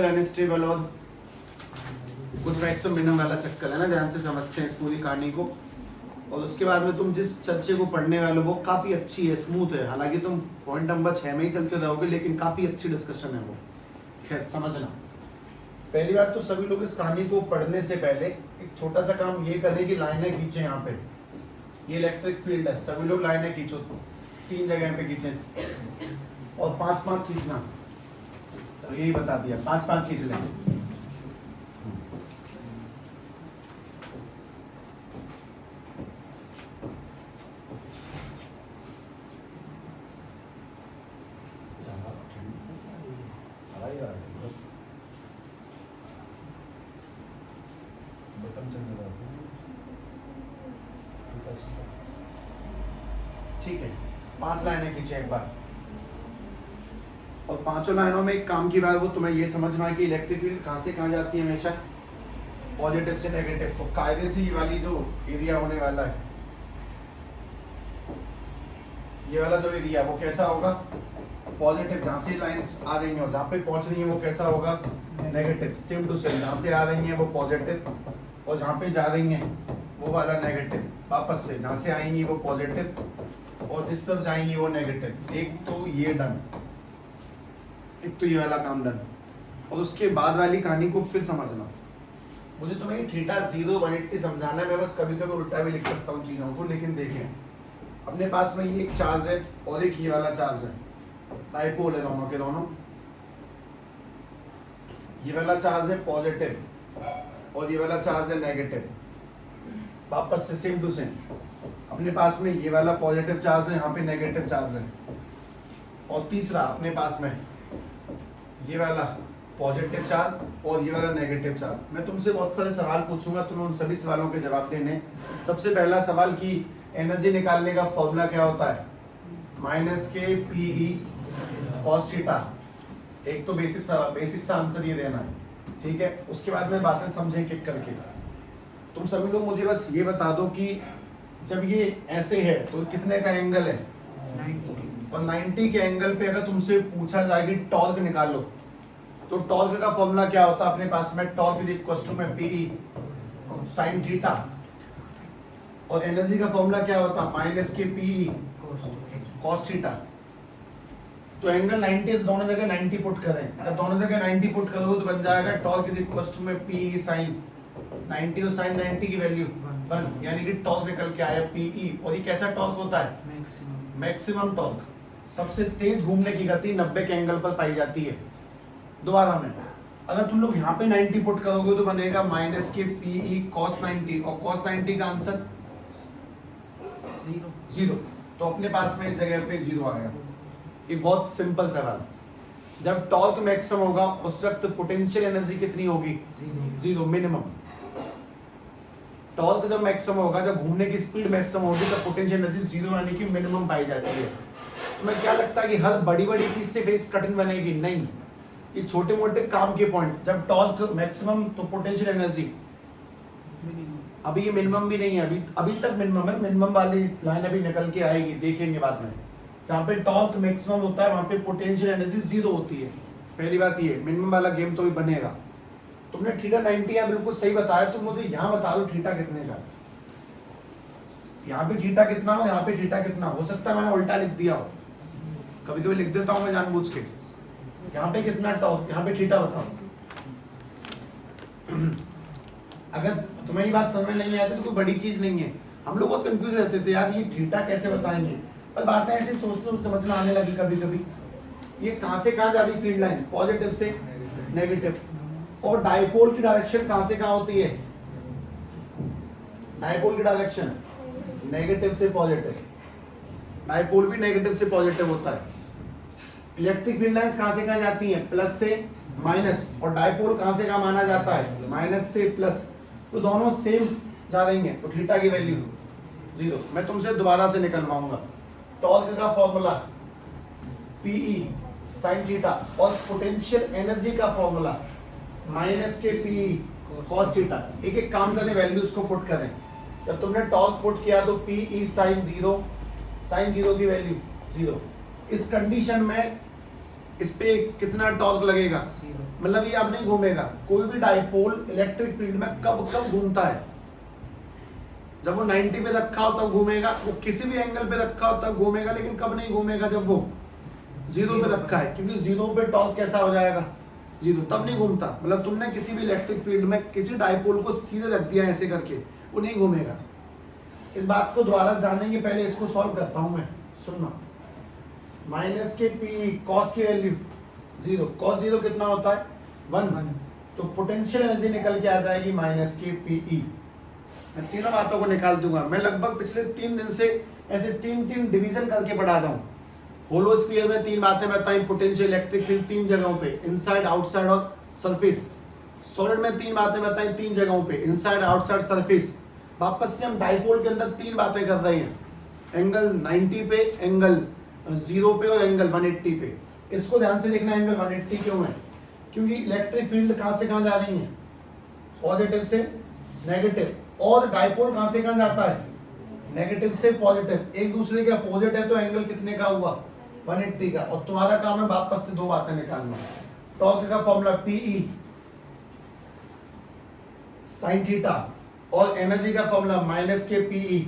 Unstable और कुछ maximum minimum वाला चक्कर है ना, ध्यान से समझते हैं इस पूरी कहानी को। और उसके बाद में तुम जिस चर्चे को पढ़ने वाले हो वो काफ़ी अच्छी है, स्मूथ है। हालांकि तुम पॉइंट नंबर 6 में ही चलते रहोगे, लेकिन काफ़ी अच्छी डिस्कशन है वो। खैर समझना, पहली बात तो सभी लोग इस कहानी को पढ़ने से पहले एक छोटा सा काम ये करें कि लाइनें खींचे। यहाँ पे ये इलेक्ट्रिक फील्ड है, सभी लोग लाइनें खींचो, 3 जगह पे खींचे और 5-5 खींचना। तो यही बता दिया, 5-5 खींच लेंगे। ठीक है, 5 लाइनें खींचे एक बार। और 5 लाइनों में एक काम की बात, वो तुम्हें ये समझना है कि इलेक्ट्रिक फील्ड कहाँ से कहाँ जाती है, हमेशा पॉजिटिव से नेगेटिव। तो कायदे से ये वाली जो एरिया होने वाला है, ये वाला जो एरिया वो कैसा होगा, पॉजिटिव। जहाँ से लाइंस आ रही हैं और जहाँ पे पहुँच रही हैं वो कैसा होगा, नेगेटिव। सेम टू सेम, जहाँ से आ रही हैं वो पॉजिटिव और जहाँ पे जा रही हैं वो वाला नेगेटिव। वापस से जहाँ से आएंगी वो पॉजिटिव और जिस तरफ जाएंगी वो नेगेटिव। एक तो ये डन, एक तो ये वाला काम डन। और उसके बाद वाली कहानी को फिर समझना। मुझे तुम्हें थीटा 0 180 समझाना है, मैं बस कभी कभी उल्टा भी लिख सकता हूँ चीज़ों को। लेकिन देखें, अपने पास में ये एक चार्ज है और एक ये वाला चार्ज है, डाइपोल है दोनों के दोनों। ये वाला चार्ज है पॉजिटिव और ये वाला चार्ज है नेगेटिव। वापस से सेम टू सेम, अपने पास में ये वाला पॉजिटिव चार्ज है, यहाँ पे नेगेटिव चार्ज है। और तीसरा अपने पास में ये वाला पॉजिटिव चार्ज और ये वाला नेगेटिव चार्ज। मैं तुमसे बहुत सारे सवाल पूछूंगा, तुम्हें उन सभी सवालों के जवाब देने। सबसे पहला सवाल की एनर्जी निकालने का फॉर्मूला क्या होता है, -k PE cos थीटा। एक तो बेसिक सा आंसर ये देना है, ठीक है। उसके बाद में बातें समझें किक करके। तुम सभी लोग मुझे बस ये बता दो कि जब ये ऐसे है तो कितने का एंगल है, 90। और 90 के एंगल पे अगर तुमसे पूछा जाए कि टॉर्क निकालो, तो टॉर्क का फॉर्मूला क्या होता है अपने पास में, टॉर्क इज इक्वल टू में PE sin थीटा। और एनर्जी का फॉर्मूला क्या होता है, -k PE cos थीटा। तो एंगल 90 है, दोनों जगह 90 पुट करें। अगर दोनों जगह 90 पुट करोगे तो बन जाएगा टॉर्क इज इक्वल टू में PE sin 90 और sin 90 की वैल्यू 1, यानी कि टॉर्क निकल के आया PE। और ये कैसा टॉर्क होता है, मैक्सिमम टॉर्क। सबसे तेज घूमने की गति 90 के एंगल पर पाई जाती है। दोबारा में, अगर तुम लोग यहाँ पे 90 पुट करोगे तो बनेगा -k PE cos 90, और cos 90 का आंसर 0। तो अपने पास में इस जगह पे 0 आ गया। ये बहुत सिंपल सवाल। जब टॉर्क मैक्सिमम होगा उस वक्त पोटेंशियल एनर्जी कितनी होगी, 0 मिनिमम। टॉर्क जब मैक्सिमम होगा, जब घूमने की स्पीड मैक्सिमम होगी, तब पोटेंशियल एनर्जी 0 यानी कि मिनिमम पाई जाती है। तुम्हें क्या लगता है कि हर बड़ी बड़ी चीज से वेव्स कटिंग बनेगी? नहीं, ये छोटे मोटे काम के पॉइंट। जब टॉर्क मैक्सिमम तो पोटेंशियल एनर्जी अभी ये मिनिमम भी नहीं है, अभी तक मिनिमम है। मिनिमम वाली लाइन अभी निकल के आएगी, देखेंगे बाद में। जहाँ पे टॉर्क मैक्सिमम होता है वहाँ पे पोटेंशियल एनर्जी 0 होती है। पहली बात ये, मिनिमम वाला गेम तो ही बनेगा। तुमने थीटा 90 है बिल्कुल सही बताया, तुम मुझे यहाँ बता दो थीटा कितने का। यहाँ पे थीटा कितना हो, यहाँ पे थीटा कितना हो सकता है मैंने उल्टा लिख दिया हो, कभी कभी लिख देता हूँ मैं जानबूझ के। यहाँ पे कितना टॉर्क, यहाँ पे थीटा बताओ। अगर तुम्हें ये बात समझ में नहीं आती तो कोई बड़ी चीज नहीं है। हम लोग बहुत कंफ्यूज रहते थे यार, ये थीटा कैसे बताएंगे, पर बातें ऐसे सोचते समझना आने लगी कभी कभी। ये कहाँ से कहाँ जा रही फील्ड लाइन, पॉजिटिव से नेगेटिव। और डायपोल की डायरेक्शन कहाँ से कहाँ होती है, डायपोल की डायरेक्शन नेगेटिव से पॉजिटिव। डायपोल भी नेगेटिव से पॉजिटिव होता है। इलेक्ट्रिक फील्ड लाइंस कहाँ से कहाँ जाती हैं, प्लस से माइनस। और डायपोल कहाँ से कहाँ माना जाता है, माइनस से प्लस। तो दोनों सेम जा रही हैं, तो थीटा की वैल्यू 0। मैं तुमसे दोबारा से निकलवाऊंगा। टॉर्क का फॉर्मूला PE sin थीटा और पोटेंशियल एनर्जी का formula -k PE cos theta. एक एक काम करें, वैल्यूज को पुट करें। जब तुमने टॉर्क पुट किया तो PE sin 0 की वैल्यू 0। इस कंडीशन में इस पे कितना टॉर्क लगेगा, मतलब ये अब नहीं घूमेगा। कोई भी डाइपोल इलेक्ट्रिक फील्ड में कब कब घूमता है, जब वो 90 पे रखा हो तब घूमेगा, वो किसी भी एंगल पे रखा हो तब घूमेगा, लेकिन कब नहीं घूमेगा, जब वो 0 पे रखा है, क्योंकि 0 पे टॉर्क कैसा हो जाएगा, 0, तब नहीं घूमता। मतलब तुमने किसी भी इलेक्ट्रिक फील्ड में किसी डाइपोल को सीधे रख दिया ऐसे करके, वो नहीं घूमेगा। इस बात को दोबारा जानेंगे, पहले इसको सॉल्व करता हूं मैं, सुनना। माइनस के पी कॉस की वैल्यू 0, कॉस 0 कितना होता है 1, तो पोटेंशियल एनर्जी निकल के आ जाएगी माइनस के पीई। मैं तीनों बातों को निकाल दूंगा। मैं लगभग पिछले 3 दिन से ऐसे 3 डिवीजन करके पढ़ा रहा हूँ। होलोस्फीयर में 3 बातें बताई, पोटेंशियल इलेक्ट्रिक फील्ड 3 जगहों पे, इनसाइड आउटसाइड और सरफेस। सॉलिड में 3 बातें बताई 3 जगहों पे, इनसाइड आउटसाइड सरफेस। वापस से हम डाइपोल के अंदर 3 बातें कर रहे हैं, एंगल 90 पे, एंगल 0 पे और एंगल 180 पे। इसको ध्यान से देखना, एंगल 180 क्यों है, क्योंकि इलेक्ट्रिक फील्ड कहां से कहां जा रही है, पॉजिटिव से नेगेटिव, और डाइपोल कहां से कहां जाता है, नेगेटिव से पॉजिटिव। एक दूसरे के अपोजिट है, तो एंगल कितने का हुआ 180 का। और तुम्हारा काम है वापस से 2 बातें निकालना। टॉर्क का फॉर्मूला पीई साइन थीटा, और एनर्जी का फॉर्मूला माइनस के पीई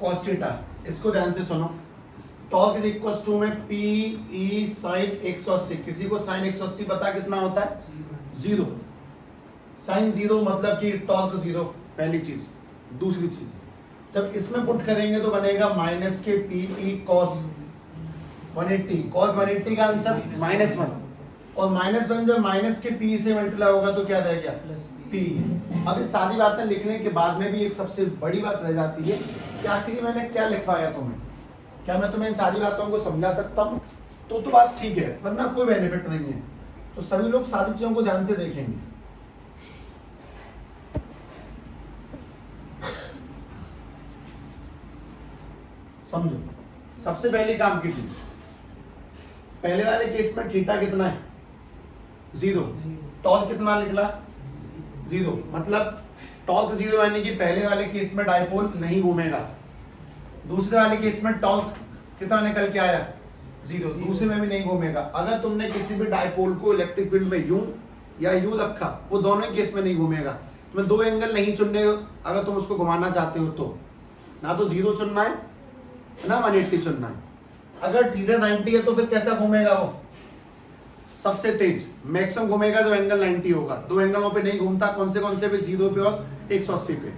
कॉस थीटा। इसको ध्यान से सुनो। टॉर्क इज इक्वल टू में पीई साइन 180। किसी को साइन 180 पता कितना होता है, 0। साइन 0 मतलब कि टॉर्क 0, पहली चीज। दूसरी चीज, जब इसमें पुट करेंगे तो बनेगा माइनस के पीई कॉस 180। कॉस 180 का आंसर -1, और -1 जब माइनस के पी से मल्टीप्लाई होगा तो क्या रह गया, पी। अब इस सारी बातें लिखने के बाद में भी एक सबसे बड़ी बात रह जाती है कि आखिर मैंने क्या लिखवाया तुम्हें, क्या मैं तुम्हें इन सारी बातों को समझा सकता हूँ, तो बात ठीक है, वरना कोई बेनिफिट नहीं है। तो सभी लोग सारी चीजों को ध्यान से देखेंगे। समझो, सबसे पहली काम की चीज, पहले वाले केस में थीटा कितना है 0, टॉर्क कितना निकला 0, मतलब टॉर्क 0 यानी कि पहले वाले केस में डाइपोल नहीं घूमेगा। दूसरे वाले केस में टॉर्क कितना निकल के आया 0, दूसरे में भी नहीं घूमेगा। अगर तुमने किसी भी डाइपोल को इलेक्ट्रिक फील्ड में यूं या यूं रखा, वो दोनों ही केस में नहीं घूमेगा। तुम्हें 2 एंगल नहीं चुनने, अगर तुम उसको घुमाना चाहते हो तो ना तो 0 चुनना है ना 180 चुनना है। अगर थीटा 90 है तो फिर कैसा घूमेगा, वो सबसे तेज मैक्सिमम घूमेगा जो एंगल 90 होगा। 2 एंगलों पे नहीं घूमता, कौन से पे, 0 पे और 180 पे।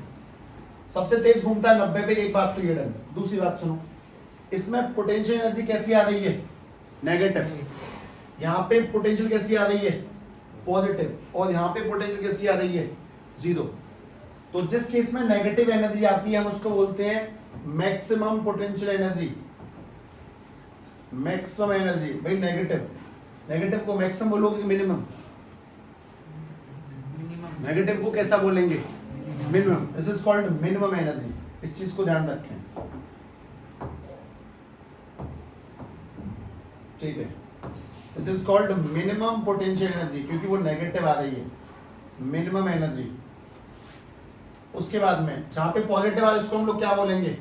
सबसे तेज घूमता है 90 पे। एक बात तो ये डन। दूसरी बात सुनो, इसमें पोटेंशियल एनर्जी कैसी आ रही है, नेगेटिव। यहाँ पे पोटेंशियल कैसी आ रही है, पॉजिटिव, और यहाँ पे पोटेंशियल कैसी आ रही है, 0। तो जिस केस में नेगेटिव एनर्जी आती है हम उसको बोलते हैं maximum potential energy. Maximum energy भाई, नेगेटिव को मैक्सिमम बोलोगे मिनिमम, नेगेटिव को कैसा बोलेंगे, minimum. This is called minimum energy. इस चीज को ध्यान रखें, ठीक है। This is called minimum potential energy, क्योंकि वो नेगेटिव आ रही है, मिनिमम एनर्जी। उसके बाद में जहां पे पॉजिटिव आ रही है उसको हम लोग क्या बोलेंगे,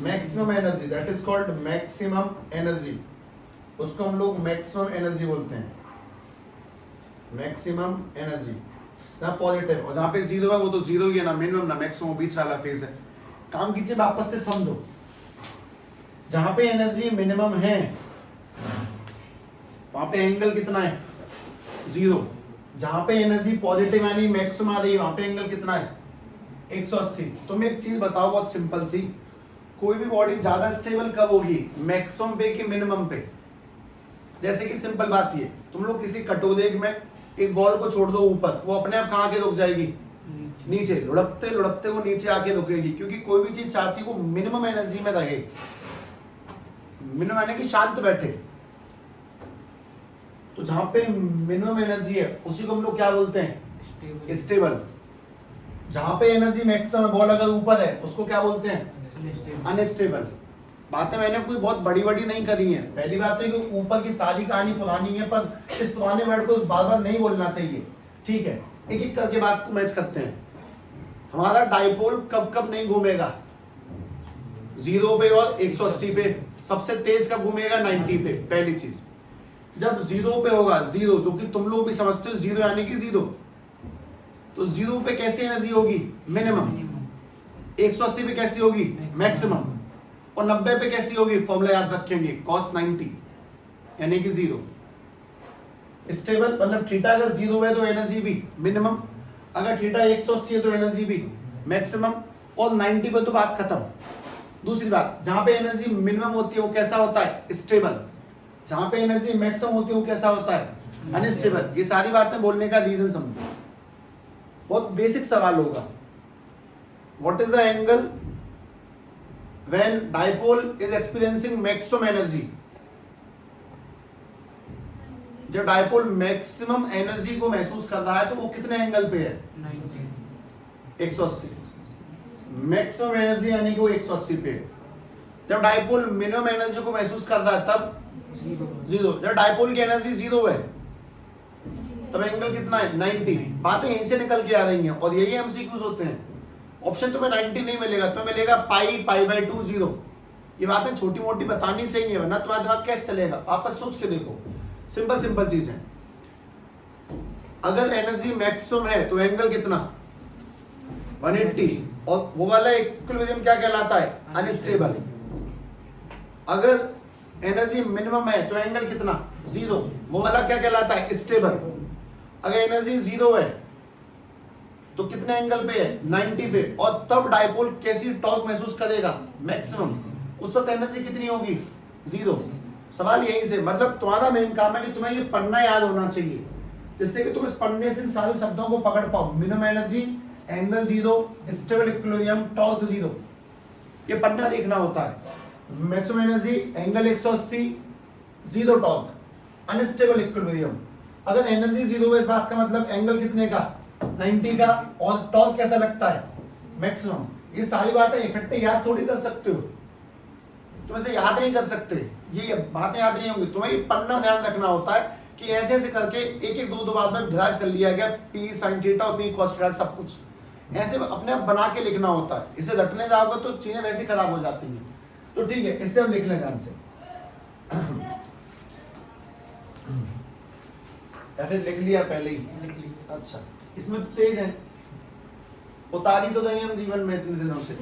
maximum energy. That is called maximum energy. उसको हम लोग मैक्सिमम एनर्जी बोलते हैं, मैक्सिमम एनर्जी। जहाँ पॉजिटिव, और जहाँ पे 0 है वो तो 0 ही है ना, मिनिमम ना मैक्सिमम, बीच वाला फेज है। काम कीजिए, वापस से समझो। जहां पे एनर्जी मिनिमम है वहां पे एंगल कितना है, 0। जहां पे एनर्जी पॉजिटिव यानी मैक्सिमम आ रही है वहां पे एंगल कितना है, 180। तुम एक चीज बताओ बहुत सिंपल सी, कोई भी बॉडी ज्यादा स्टेबल कब होगी, मैक्सिमम पे कि मिनिमम पे। जैसे कि सिंपल बात ये, तुम लोग किसी कटोरे में एक बॉल को छोड़ दो ऊपर, वो अपने आप कहाँ आके रुक जाएगी, नीचे। लुढ़कते लुढ़कते वो नीचे आके रुकेगी, क्योंकि कोई भी चीज चाहती है वो मिनिमम एनर्जी में रहे, मिनिमम यानी कि शांत बैठे। तो जहां पे मिनिमम एनर्जी है उसी को हम लोग क्या बोलते हैं, स्टेबल। जहां पे एनर्जी मैक्सिमम है, बॉल अगर ऊपर है उसको क्या बोलते हैं, अनस्टेबल। बातें मैंने कोई बहुत बड़ी बड़ी नहीं करी है। पहली बात है कि ऊपर की सारी कहानी पुरानी है, पर इस पुराने वर्ड को बार बार नहीं बोलना चाहिए, ठीक है। एक एक करके बात को मैच करते हैं। हमारा डाइपोल कब कब नहीं घूमेगा, 0 पे और 180 पे। सबसे तेज कब घूमेगा, 90 पे, पहली चीज। जब जीरो पे होगा, जीरो जो कि तुम लोग भी समझते हो जीरो यानी कि जीरो, तो जीरो पे कैसी एनर्जी होगी? मिनिमम। 180 पे कैसी होगी? मैक्सिमम। और 90 पे कैसी होगी? फॉर्मूला याद रखेंगे, cos 90 यानी कि जीरो। स्टेबल मतलब थीटा अगर जीरो है तो एनर्जी भी मिनिमम, अगर थीटा 180 है तो एनर्जी भी मैक्सिमम, और 90 पे तो बात खत्म। दूसरी बात, जहां पे एनर्जी मिनिमम होती है वो कैसा होता है? स्टेबल। जहां पे एनर्जी मैक्सिमम होती है वो कैसा होता है? अनस्टेबल। ये सारी बातें बोलने का रीजन समझो, बहुत बेसिक सवाल होगा। What is the angle when dipole is experiencing maximum energy? जब डाइपोल मैक्सिमम एनर्जी को महसूस कर रहा है तो वो कितने एंगल पे है? 180। मैक्सिमम एनर्जी यानी कि वो 180 पे है। जब डाइपोल मिनिमम एनर्जी को महसूस कर रहा है तब जीरो। जब डाइपोल की एनर्जी जीरो है तब एंगल कितना है? 90। बातें यहीं से निकल के आ रही हैं और यही एमसीक्यूज होते हैं। ऑप्शन तुम्हें 90 नहीं मिलेगा, तुम्हें मिलेगा पाई, पाई बाई 2, जीरो। ये बातें छोटी मोटी बतानी चाहिए वरना तुम्हारा दिमाग कैसे चलेगा? वापस सोच के देखो, सिंपल सिंपल चीज है। अगर एनर्जी मैक्सिमम है तो एंगल कितना? 180। और वो वाला इक्विलिब्रियम क्या कहलाता है? अनस्टेबल। अगर एनर्जी मिनिमम है तो एंगल कितना? जीरो। वो वाला क्या कहलाता है? स्टेबल। अगर एनर्जी जीरो है तो कितने एंगल पे है? 90 पे। और तब डाइपोल कैसी टॉर्क महसूस करेगा? मैक्सिमम। उस वक्त एनर्जी कितनी होगी? जीरो। सवाल यहीं से, मतलब तुम्हारा मेन काम है कि तुम्हें ये पढ़ना याद होना चाहिए जिससे कि तुम इस पढ़ने से इन सारे शब्दों को पकड़ पाओ। Minimum energy, angle zero, stable equilibrium, torque zero, ये पढ़ना देखना होता है। Maximum energy, angle 180, zero torque, unstable equilibrium. अगर एनर्जी जीरो है इस बात का मतलब एंगल कितने का? 90 का। और टॉर्क कैसा लगता है? मैक्सिमम। ये सारी बातें इकट्ठे याद थोड़ी कर सकते हो, तुम इसे याद नहीं कर सकते, ये बातें याद नहीं होंगी। तुम्हें ये पढ़ना ध्यान रखना होता है कि ऐसे ऐसे करके एक एक दो दो बार में डिराइव कर लिया गया पी साइन थीटा और पी कॉस थीटा, सब कुछ ऐसे अपने आप बना के लिखना होता है। इसे रटने जाओगे तो चीजें वैसे खराब हो जाती हैं। तो ठीक है, इससे हम लिख लें ध्यान से, या फिर लिख लिया पहले ही? लिख लिया। अच्छा, इसमें तो तेज है, उतारी तो देंगे हम जीवन में इतने दिनों से,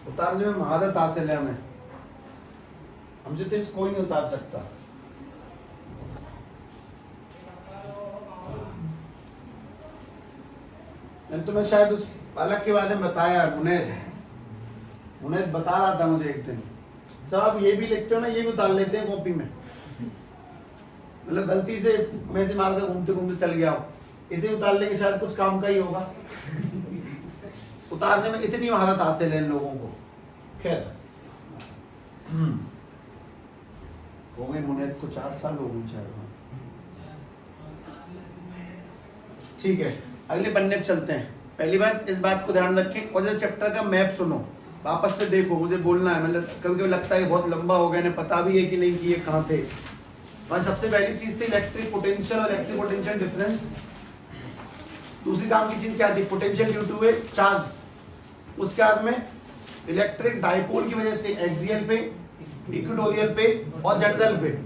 उतारने में महारत हासिल है हमें, हमसे तेज कोई नहीं उतार सकता। तो मैं शायद उस अलग के बारे में बताया, मुनैद बता रहा था मुझे एक दिन, साहब ये भी लिखते हो ना, ये भी उतार लेते हैं कॉपी में, मतलब गलती से मैं इसे मारकर घूमते घूमते चल गया हूँ, इसे उतार लेंगे शायद कुछ काम का ही होगा। उतारने में इतनी महारत हासिल है इन लोगों को। खैर, हो गए मुनैद को 4 साल हो गए शायद। ठीक है, अगले पन्ने पे चलते हैं। पहली बात, इस बात को ध्यान रखें और जैसे चैप्टर का मैप सुनो, वापस से देखो, मुझे बोलना है, मतलब कभी कभी लगता है बहुत लंबा हो गया, पता भी है कि नहीं कि ये कहाँ थे। और सबसे पहली चीज थी इलेक्ट्रिक पोटेंशियल और इलेक्ट्रिक पोटेंशियल डिफरेंस। दूसरी काम की चीज क्या थी? Potential due to a charge. उसके बाद में इलेक्ट्रिक डाइपोल की वजह से एक्सियल पे, इक्वेटोरियल पे और जेटल पे।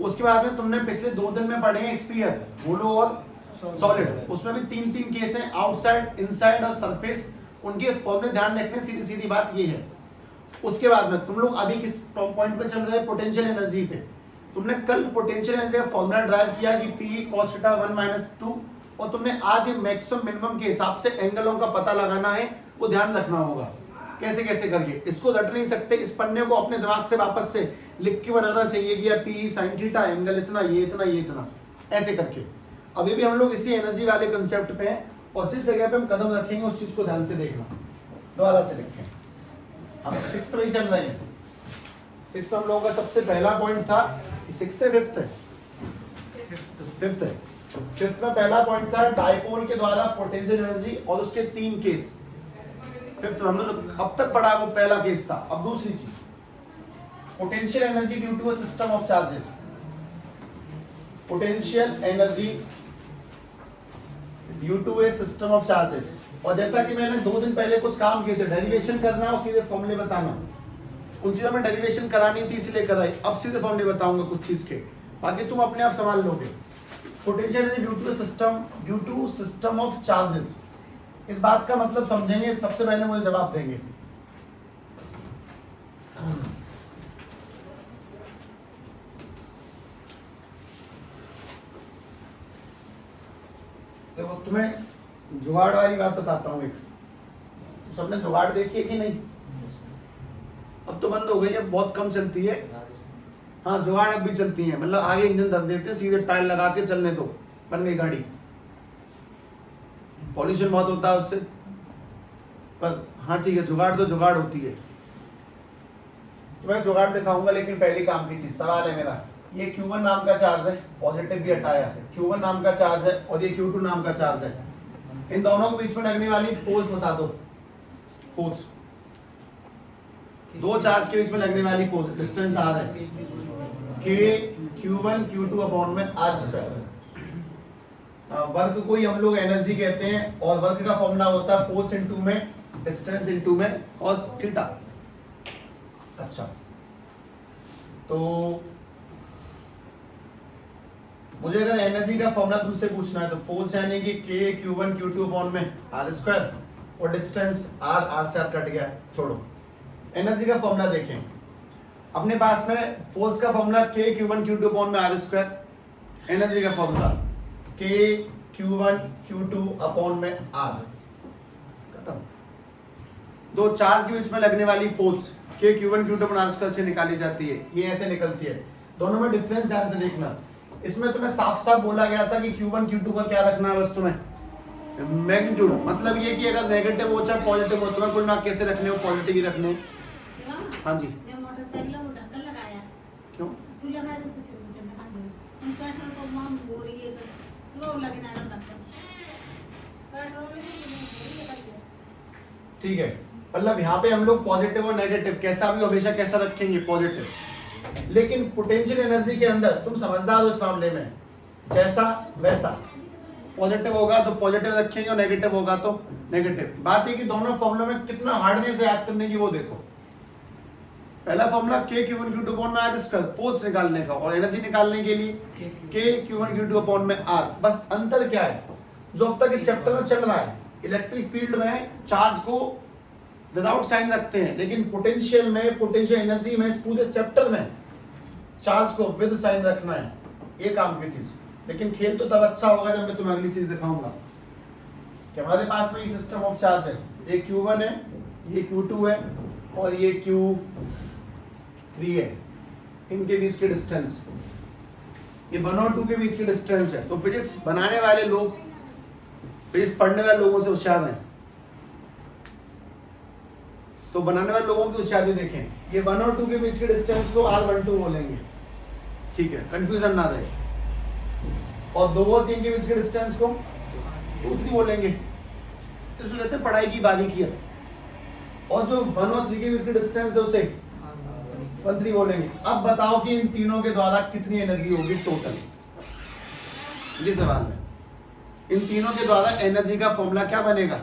उसके बाद में तुमने पिछले 2 दिन में पढ़े हैं स्फीयर, होलो और सॉलिड, उसमें भी 3 केस हैं, आउटसाइड, इनसाइड और सरफेस। उनके फॉर्मूले ध्यान रखने, सीधी सीधी बात ये है। उसके बाद में तुम लोग अभी किस पॉइंट पे चल रहे हैं? पोटेंशियल एनर्जी पे। तुमने कल पोटेंशियल एनर्जी का फॉर्मूला ड्राइव किया कि P cos थीटा 1 - 2, और तुमने आज ये मैक्सिमम मिनिमम के हिसाब से एंगलों का पता लगाना है, वो ध्यान रखना होगा। कैसे कैसे करके, इसको रट नहीं सकते, इस पन्ने को अपने दिमाग से वापस से लिख के बनाना चाहिए कि P sin थीटा, एंगल इतना, ये इतना, ये इतना, ऐसे करके। अभी भी हम लोग इसी एनर्जी वाले कंसेप्ट पे हैं और जिस जगह पे हम कदम रखेंगे उस चीज को ध्यान से देखना। दोबारा से लिखें, हम 6th पे ही चल रहे हैं। 6th हम लोगों का सबसे पहला पॉइंट था, 6th है 5th है? 5th है। 5th में पहला पॉइंट था डाइपोल के द्वारा पोटेंशियल एनर्जी और उसके 3 केस। 5th हमने जो अब तक पढ़ा वो पहला केस था। अब दूसरी चीज, potential energy due to a system of charges. Potential energy due to a system of charges. और जैसा कि मैंने 2 दिन पहले कुछ काम किए थे, डेरिवेशन करना और सीधे फॉर्मूले बताना। उन चीज़ों में डेरिवेशन करानी थी इसलिए कराई, अब सीधे फॉर्मूले बताऊंगा कुछ चीज़ के, बाकी तुम अपने आप संभाल लोगे। Potential energy due to system of charges, इस बात का मतलब समझेंगे, सबसे पहले मुझे जवाब देंगे। देखो तुम्हें जुगाड़ वाली बात बताता हूँ एक, तो सबने जुगाड़ देखी है कि नहीं? अब तो बंद हो गई है, बहुत कम चलती है। हाँ जुगाड़ अब भी चलती है, मतलब आगे इंजन दब देते हैं, सीधे टायर लगा के चलने दो, बन गई गाड़ी। पॉल्यूशन बहुत होता है उससे, पर हाँ ठीक है, जुगाड़ तो जुगाड़ होती है। तो मैं जुगाड़ दिखाऊंगा, लेकिन पहली काम की चीज, सवाल है मेरा, ये Q1 नाम का चार्ज है, पॉजिटिव भी हटाया है, Q1 नाम का चार्ज है और ये Q2 नाम का चार्ज है, इन दोनों के बीच में लगने वाली फोर्स बता दो। फोर्स, दो चार्ज के बीच में लगने वाली फोर्स, डिस्टेंस R है, K Q1 Q2 अपॉन में R स्क्वायर। वर्क को ही हम लोग एनर्जी कहते हैं, और वर्क का फॉर्मूला होता है फोर्स इनटू में डिस्टेंस इनटू में cos थीटा। अच्छा, तो मुझे अगर एनर्जी का फॉर्मूला तुमसे पूछना है तो फोर्स यानी कि K Q1 Q2 अपॉन में R स्क्वायर, और डिस्टेंस R से R कट गया, छोड़ो। एनर्जी का फॉर्मूला देखें, अपने पास में फोर्स का formula K Q1 Q2 upon में R स्क्वायर, एनर्जी का formula K Q1 Q2 upon में R, खत्म। दो चार्ज के बीच में लगने वाली force K Q1 Q2 upon R square से निकाली जाती है, ये ऐसे निकलती है। दोनों में डिफरेंस ध्यान से देखना, इसमें तुम्हें साफ साफ बोला गया था कि Q1 Q2 का क्या रखना है, बस तुम्हें मैग्नीट्यूड, मतलब ये कि अगर नेगेटिव हो चाहे पॉजिटिव हो, तुम्हें बोलना कैसे रखने हो, पॉजिटिव ही रखने। हाँ जी, मोटरसाइकिल में ढक्कन लगाया, क्यों? तू लगाया तो कुछ नहीं लगा दे, उन पेट्रोल को माम हो रही है, स्लो लगे ना ढक्कन, पेट्रोल में नहीं लगा दिया। ठीक है, मतलब यहाँ पे हम लोग पॉजिटिव और नेगेटिव कैसा भी हमेशा कैसा रखेंगे, पॉजिटिव। लेकिन पोटेंशियल एनर्जी के अंदर तुम समझदार हो इस मामले में, जैसा वैसा, पॉजिटिव होगा तो पॉजिटिव रखेंगे और नेगेटिव होगा तो नेगेटिव। बात है कि दोनों फॉर्मूला में कितना हार्डनेस है याद करने की, वो देखो। पहला formula K Q1 Q2 upon में R स्क्वायर, फोर्स निकालने का, और एनर्जी निकालने के लिए K Q1 Q2 अपॉन में R। बस अंतर क्या है, जो अब तक इस चैप्टर में चल रहा है, इलेक्ट्रिक फील्ड में चार्ज को विदाउट साइन रखते हैं, लेकिन पोटेंशियल में, पोटेंशियल एनर्जी में, इस पूरे चैप्टर में चार्ज को विद साइन रखना है, ये काम की चीज। लेकिन खेल तो तब अच्छा होगा जब मैं तुम्हें अगली चीज दिखाऊंगा कि हमारे पास में ये सिस्टम ऑफ चार्ज है, ये Q1 है, ये Q2 है और ये Q3 है, इनके बीच के डिस्टेंस, ये 1 और 2 के बीच के डिस्टेंस है। तो फिजिक्स बनाने वाले लोग, फिजिक्स पढ़ने वाले लोगों से होशियार हैं, तो बनाने वाले लोगों की होशियारी देखें। ये 1 और 2 के बीच के डिस्टेंस को R12 बोलेंगे, ठीक है, कंफ्यूजन ना रहे। और 2 और 3 के बीच के डिस्टेंस को 2-3 बोलेंगे, इसको कहते हैं पढ़ाई की बारीकियां। और जो 1 और 3 के बीच के डिस्टेंस है उसे 1-3 बोलेंगे। अब बताओ कि इन तीनों के द्वारा कितनी एनर्जी होगी टोटल, ये सवाल है। इन तीनों के द्वारा एनर्जी का फॉर्मूला क्या बनेगा,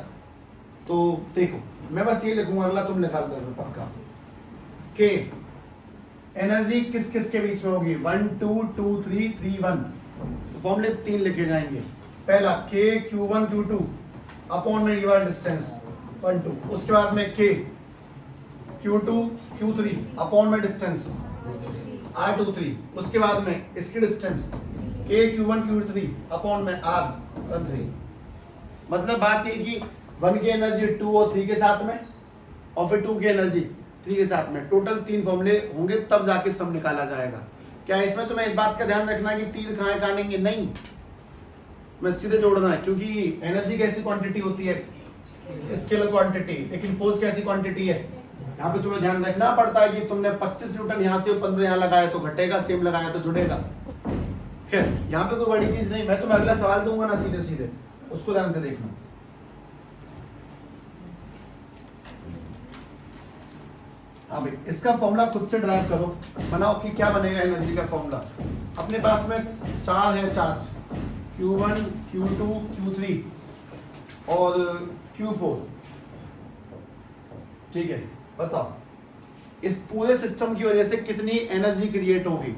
तो देखो मैं बस ये लिखूंगा, अगला तुम निकाल दो पक्का। K एनर्जी किस किस के बीच में होगी, 1 2 2 3 3 1, फॉर्मूले 3 लिखे जाएंगे। पहला K Q1 Q2 अपॉन में ये वाला डिस्टेंस 1 2, उसके बाद में K Q2 Q3 अपॉन में डिस्टेंस R23, उसके बाद में इसकी distance K Q1 Q3 upon में R13। मतलब बात ये कि 1 की एनर्जी 2 और 3 के साथ में, और फिर 2 की एनर्जी 3 के साथ में, टोटल 3 फॉर्मूले होंगे, तब जाके सब निकाला जाएगा। क्या इसमें तुम्हें इस बात का ध्यान रखना है कि तीर कहाँ कानेंगे, नहीं, मैं सीधे जोड़ना है, क्योंकि एनर्जी कैसी क्वांटिटी होती है, स्केलर क्वांटिटी, लेकिन फोर्स कैसी क्वांटिटी है। यहाँ पे तुम्हें ध्यान रखना पड़ता है कि तुमने 25 न्यूटन यहाँ से 15 यहाँ लगाया तो घटेगा, सेम लगाया तो जुड़ेगा। खैर यहाँ पे कोई बड़ी चीज नहीं, मैं तुम्हें अगला सवाल दूंगा ना सीधे सीधे, उसको ध्यान से देखना। हाँ भाई, इसका फॉर्मूला खुद से ड्राइव करो, बनाओ कि क्या बनेगा एनर्जी का फॉर्मूला। अपने पास में 4 है चार्ज, Q1 Q2 Q3 और Q4, ठीक है, बताओ इस पूरे सिस्टम की वजह से कितनी एनर्जी क्रिएट होगी,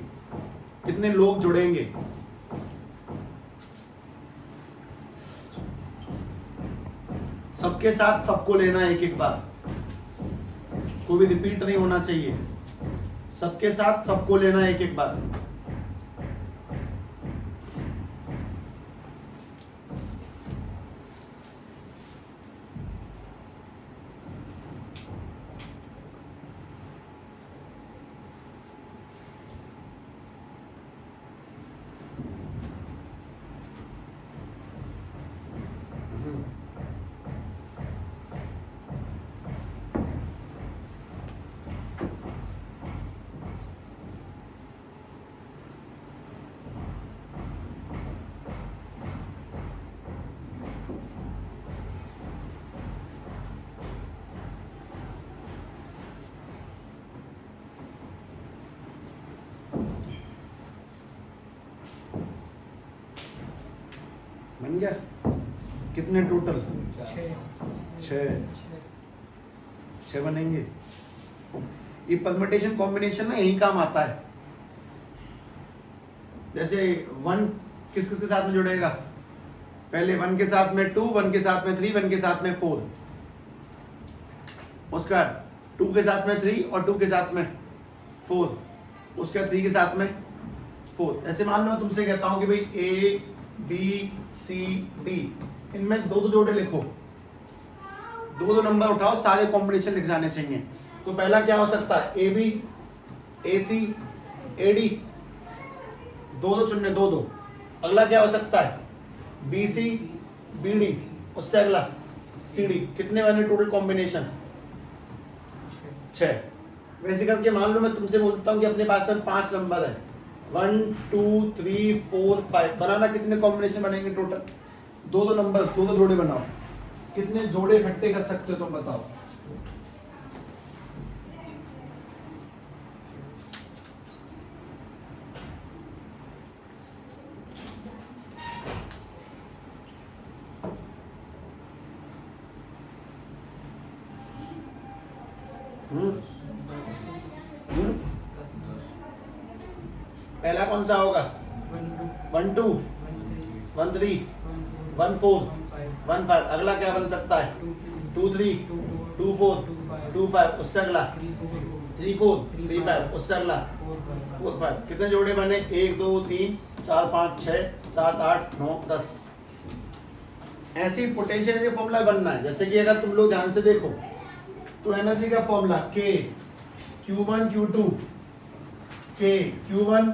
कितने लोग जुड़ेंगे। सबके साथ सबको लेना एक एक बार, कोई भी रिपीट नहीं होना चाहिए। सबके साथ सबको लेना एक एक बार। बन गया? कितने टोटल? 6 बनेंगे। ये परम्यूटेशन कॉम्बिनेशन ना यही काम आता है। जैसे 1 किस किस के साथ में जुड़ेगा? पहले 1 के साथ में 2, 1 के साथ में 3, 1 के साथ में 4, उसके बाद 2 के साथ में 3 और 2 के साथ में 4, उसके बाद 3 के साथ में 4। ऐसे मान लो तुमसे कहता हूं कि भाई A B C D, इनमें दो जोड़े लिखो, दो नंबर उठाओ, सारे कॉम्बिनेशन लिख जाने चाहिए। तो पहला क्या हो सकता है? AB AC AD, दो चुनने, दो। अगला क्या हो सकता है? BC BD, उससे अगला CD। कितने बने टोटल कॉम्बिनेशन? 6। वैसे करके मान लो मैं तुमसे बोलता हूँ कि अपने पास में 5 नंबर है, 1 2 3 4 5, बनाना कितने कॉम्बिनेशन बनेंगे टोटल? दो नंबर, दो जोड़े बनाओ। कितने जोड़े इकट्ठे कर सकते हो तुम बताओ? पहला कौन सा होगा? 1 2 1 3 1 4 1 5। अगला क्या बन सकता है? 2 3 2 4 2 5, उससे अगला 3 4 3 5, उससे अगला 4 5। कितने जोड़े बने? 1 2 3 4 5 6 7 8 9 10। ऐसी पोटेंशियल एनर्जी फॉर्मूला बनना है। जैसे कि अगर तुम लोग ध्यान से देखो तो एनर्जी का formula K Q1 Q2, K Q1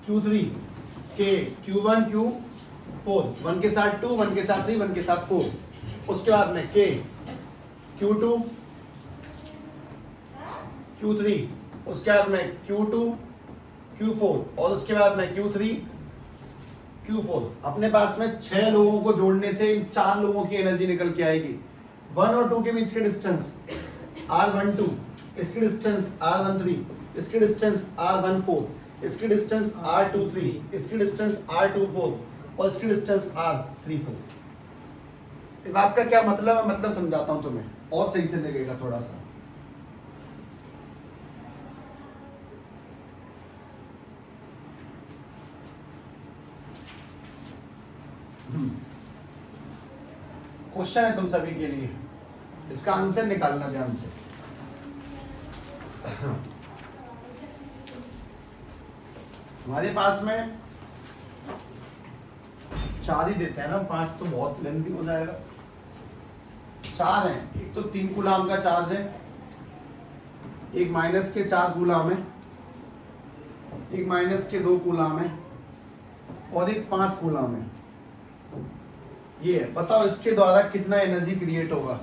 Q3, K Q1 Q4, 1 के साथ 2, 1 के साथ 3, 1 के साथ 4। उसके बाद में K Q2 Q3, उसके बाद में Q2 Q4 और उसके बाद में Q3 Q4। अपने पास में 6 लोगों को जोड़ने से इन 4 लोगों की एनर्जी निकल के आएगी। 1 और 2 के बीच के डिस्टेंस R12, इसकी डिस्टेंस R13, इसकी डिस्टेंस R14, इसकी डिस्टेंस R23, इसकी डिस्टेंस R24 और इसकी डिस्टेंस R34। इस बात का क्या मतलब है? मतलब समझाता हूं तुम्हें और सही से लगेगा थोड़ा सा। क्वेश्चन है तुम सभी के लिए, इसका आंसर निकालना ध्यान से। हमारे पास में 4 ही देते हैं ना, 5 तो बहुत लेंथी हो जाएगा। 4 हैं। एक तो 3 कूलाम का चार्ज है, एक माइनस के 4 कूलाम है, एक माइनस के 2 कूलाम है और एक 5 कूलाम है। ये है। बताओ इसके द्वारा कितना एनर्जी क्रिएट होगा?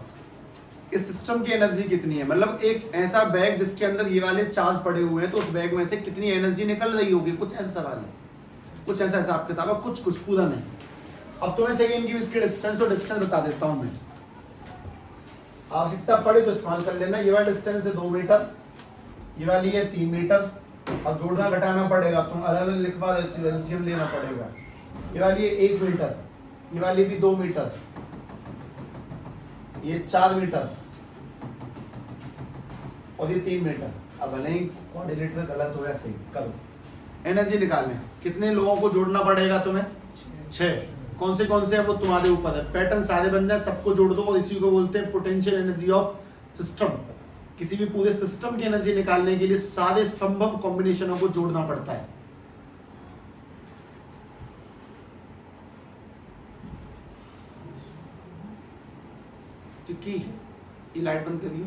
इस सिस्टम की एनर्जी कितनी है? मतलब एक ऐसा बैग जिसके अंदर ये वाले चार्ज पड़े हुए हैं, तो उस बैग में से कितनी एनर्जी निकल रही होगी? कुछ ऐसा सवाल है, कुछ ऐसा हिसाब किताब है, कुछ पूरा नहीं। अब तुम्हें चाहिए इनकी बीच के डिस्टेंस, तो डिस्टेंस बता देता हूं मैं। आवश्यकता पड़े तो इस्तेमाल कर लेना। ये वाला डिस्टेंस है 2 मीटर, ये वाली है 3 मीटर। अब जोड़ना घटाना पड़ेगा, तुम अलग अलग लिखवा दो, एलसीएम लेना पड़ेगा। ये वाली है 1 मीटर, ये वाली भी 2 मीटर, ये 4 मीटर और ये 3 मीटर। अब भले ही कोऑर्डिनेटर गलत हो या सही, करो। एनर्जी निकालने कितने लोगों को जोड़ना पड़ेगा तुम्हें? 6। कौन से है वो तुम्हारे ऊपर है। पैटर्न सारे बन जाए, सबको जोड़ दो, और इसी को बोलते हैं पोटेंशियल एनर्जी ऑफ सिस्टम। किसी भी पूरे सिस्टम की एनर्जी निकालने के लिए सारे संभव कॉम्बिनेशनों को जोड़ना पड़ता है। क्योंकि ये लाइट बंद करियो।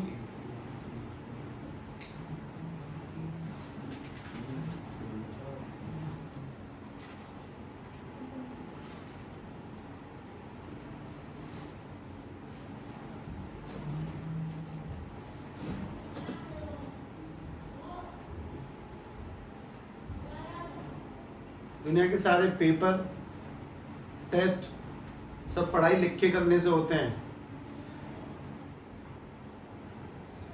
दुनिया के सारे पेपर, टेस्ट सब पढ़ाई लिख के करने से होते हैं।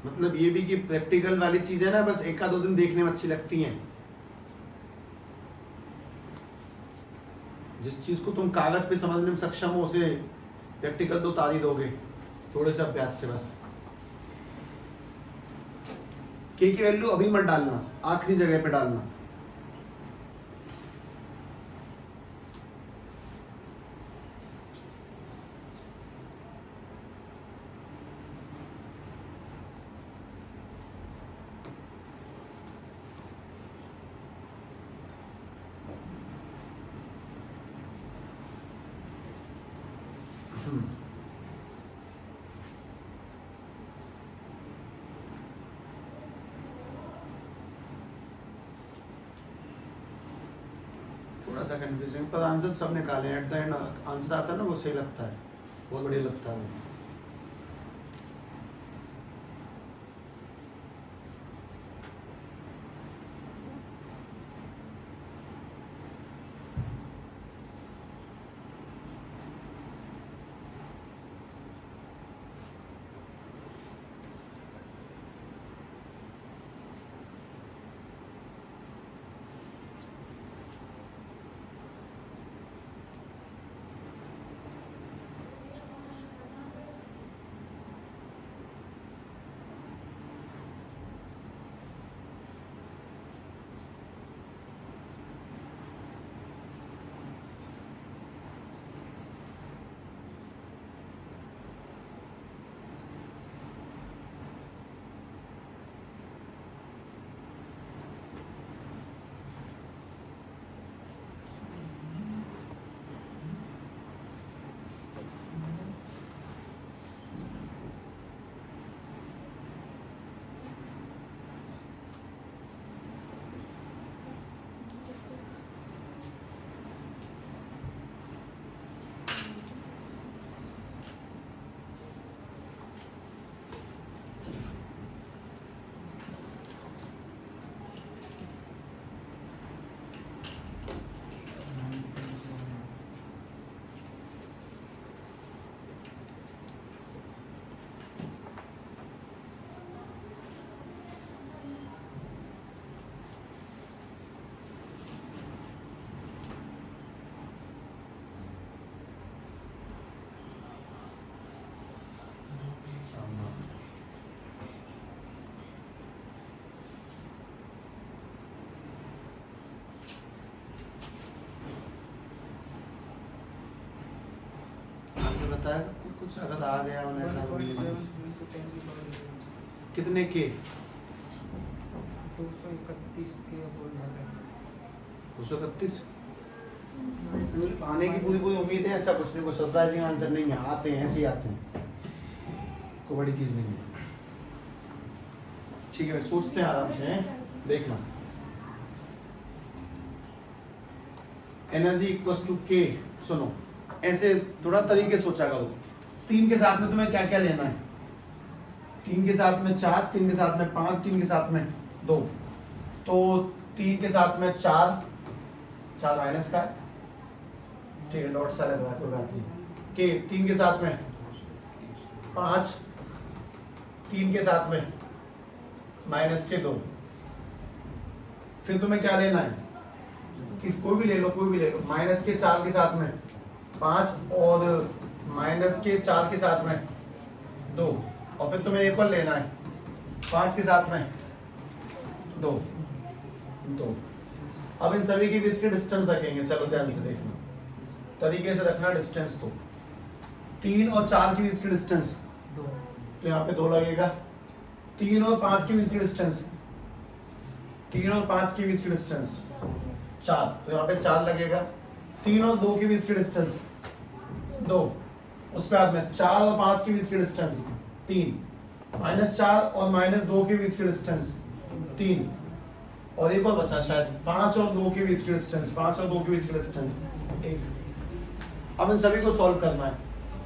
मतलब ये भी कि प्रैक्टिकल वाली चीज है ना, बस एक आध दो दिन देखने में अच्छी लगती हैं। जिस चीज को तुम कागज पे समझने में सक्षम हो, उसे प्रैक्टिकल तो उतार ही दोगे थोड़े से अभ्यास से। बस के की वैल्यू अभी मत डालना, आखिरी जगह पे डालना। थोड़ा सा कंफ्यूजिंग, पर आंसर सब निकाले। एट द एंड आंसर आता है ना, वो सही लगता है, बहुत बढ़िया लगता है। बताया कुछ अगर आ गया उन्हें कितने के 231 के बोल रहे हैं 231 आने की पूरी पूरी उम्मीद है। ऐसा कुछ नहीं, कोई सरप्राइजिंग आंसर नहीं है, आते हैं ऐसे ही आते हैं, कोई बड़ी चीज नहीं है। ठीक है, सोचते हैं आराम से, देखना। एनर्जी इक्वल्स टू के, सुनो ऐसे थोड़ा तरीके सोचा करो। 3 के साथ में तुम्हें क्या क्या लेना है? 3 के साथ में 4, 3 के साथ में 5, 3 के साथ में 2, तो 3 के साथ में 4 माइनस का है, ठीक है, डॉट सा लग रहा है, कोई बात नहीं। के 3 के साथ में 5, 3 के साथ में माइनस के 2। फिर तुम्हें क्या लेना है? कोई भी ले लो, माइनस के 4 के साथ में 5 और माइनस के 4 के साथ में 2, और फिर तुम्हें एक और लेना है 5 के साथ में 2 2। अब इन सभी के बीच के डिस्टेंस रखेंगे, चलो ध्यान से देखना, तरीके से रखना डिस्टेंस। तो 3 और 4 के बीच के डिस्टेंस, 2 तो यहाँ पे 2 लगेगा। 3 और 5 के बीच के डिस्टेंस, 3 और 5 के बीच के डिस्टेंस 4, तो यहाँ पे 4 लगेगा। 3 और 2 के बीच के डिस्टेंस 2, उसके बाद में 4 और 5 के बीच के डिस्टेंस 3, -4 और -2 के बीच के डिस्टेंस 3, और एक और बचा शायद 5 और 2 के बीच के डिस्टेंस, 5 और 2 के बीच के डिस्टेंस 1। अब इन सभी को सॉल्व करना है।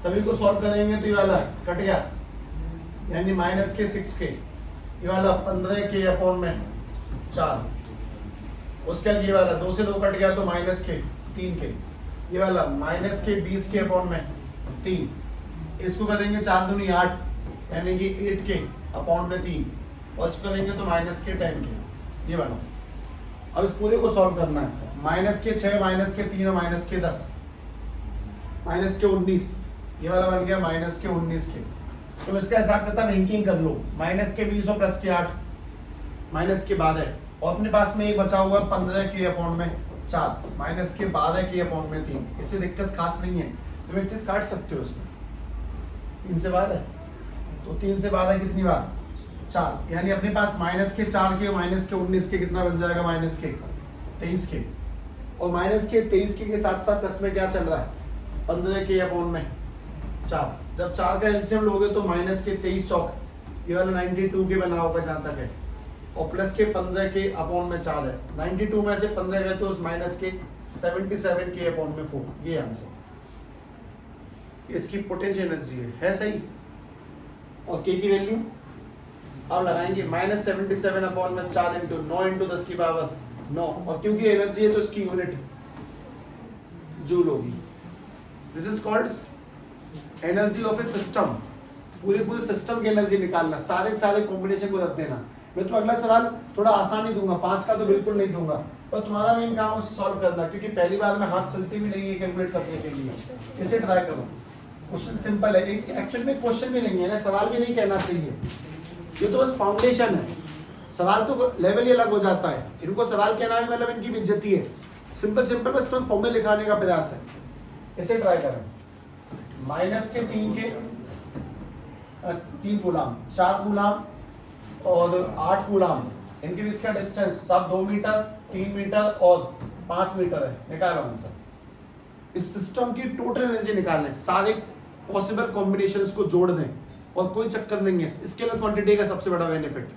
सभी को सॉल्व करेंगे तो ये वाला कट गया, यानी -6K, ये वाला 15K अपॉन में 4, उसके बाद ये वाला 2 से 2 कट गया तो -K 3K, ये वाला -K 20K अपॉन में 3, इसको करेंगे 4 दूनी 8, यानी कि 8K अपॉन में 3, और इसको करेंगे तो -K 10K, ये बना। अब इस पूरे को सॉल्व करना है। -K 6, -K 3 और -K 10, -K 19, ये वाला बन गया -K 19K। तो इसका हिसाब किताब यहीं कर लो, -K 20 और +K 8, -K 12, और अपने पास में एक बचा हुआ 15K अपॉन में 4, -K 12K अपॉन में 3। इससे दिक्कत खास नहीं है, तुम एक चीज काट सकते हो उसमें, 3 से 12, तो 3 से 12 कितनी बार 4, यानी अपने पास -K 4K और -K 19K कितना बन जाएगा, -K 23K, और -K 23K के साथ साथ प्लस में क्या चल रहा है 15K अपॉन में 4। जब 4 का एलसीएम लोगे तो -K 23 चौक, ये वाला 92K बना होगा जहाँ तक है, और +K 15K अपॉन में 4 है। 92 में से 15 गए तो -K 77K अपॉन में 4, ये आंसर इसकी पोटेंशियल एनर्जी है सही। और K की वैल्यू अब लगाएंगे -77 अपॉन में 4 इंटू 9 इंटू 10 की पावर 9, और क्योंकि एनर्जी है तो इसकी यूनिट जूल होगी। This is called energy of A system. पूरे सिस्टम की एनर्जी निकालना, सारे कॉम्बिनेशन को रख देना। मैं तो अगला सवाल थोड़ा आसान ही दूंगा, 5 का तो बिल्कुल नहीं दूंगा, पर तुम्हारा मेन काम उसे सॉल्व करना, क्योंकि पहली बार में हाथ चलती भी नहीं है कैलकुलेट करने के लिए। इसे ट्राई करो, क्वेश्चन सिंपल है, एक्चुअल में क्वेश्चन भी नहीं है ना, सवाल भी नहीं कहना चाहिए, ये तो बस फाउंडेशन है। सवाल तो लेवल ही अलग हो जाता है, इनको सवाल कहना भी मतलब इनकी बेइज्जती है। सिंपल बस तुम्हें फॉर्मूले लिखाने का प्रयास है। इसे ट्राई करें, -K 3 कूलाम, 4 कूलाम और 8 कूलाम, इनके बीच का डिस्टेंस सब 2 मीटर, 3 मीटर और 5 मीटर है। निकालो आंसर। इस सिस्टम की टोटल एनर्जी निकालने, सारे पॉसिबल कॉम्बिनेशंस को जोड़ दें, और कोई चक्कर नहीं है। स्केलर क्वांटिटी का सबसे बड़ा बेनिफिट,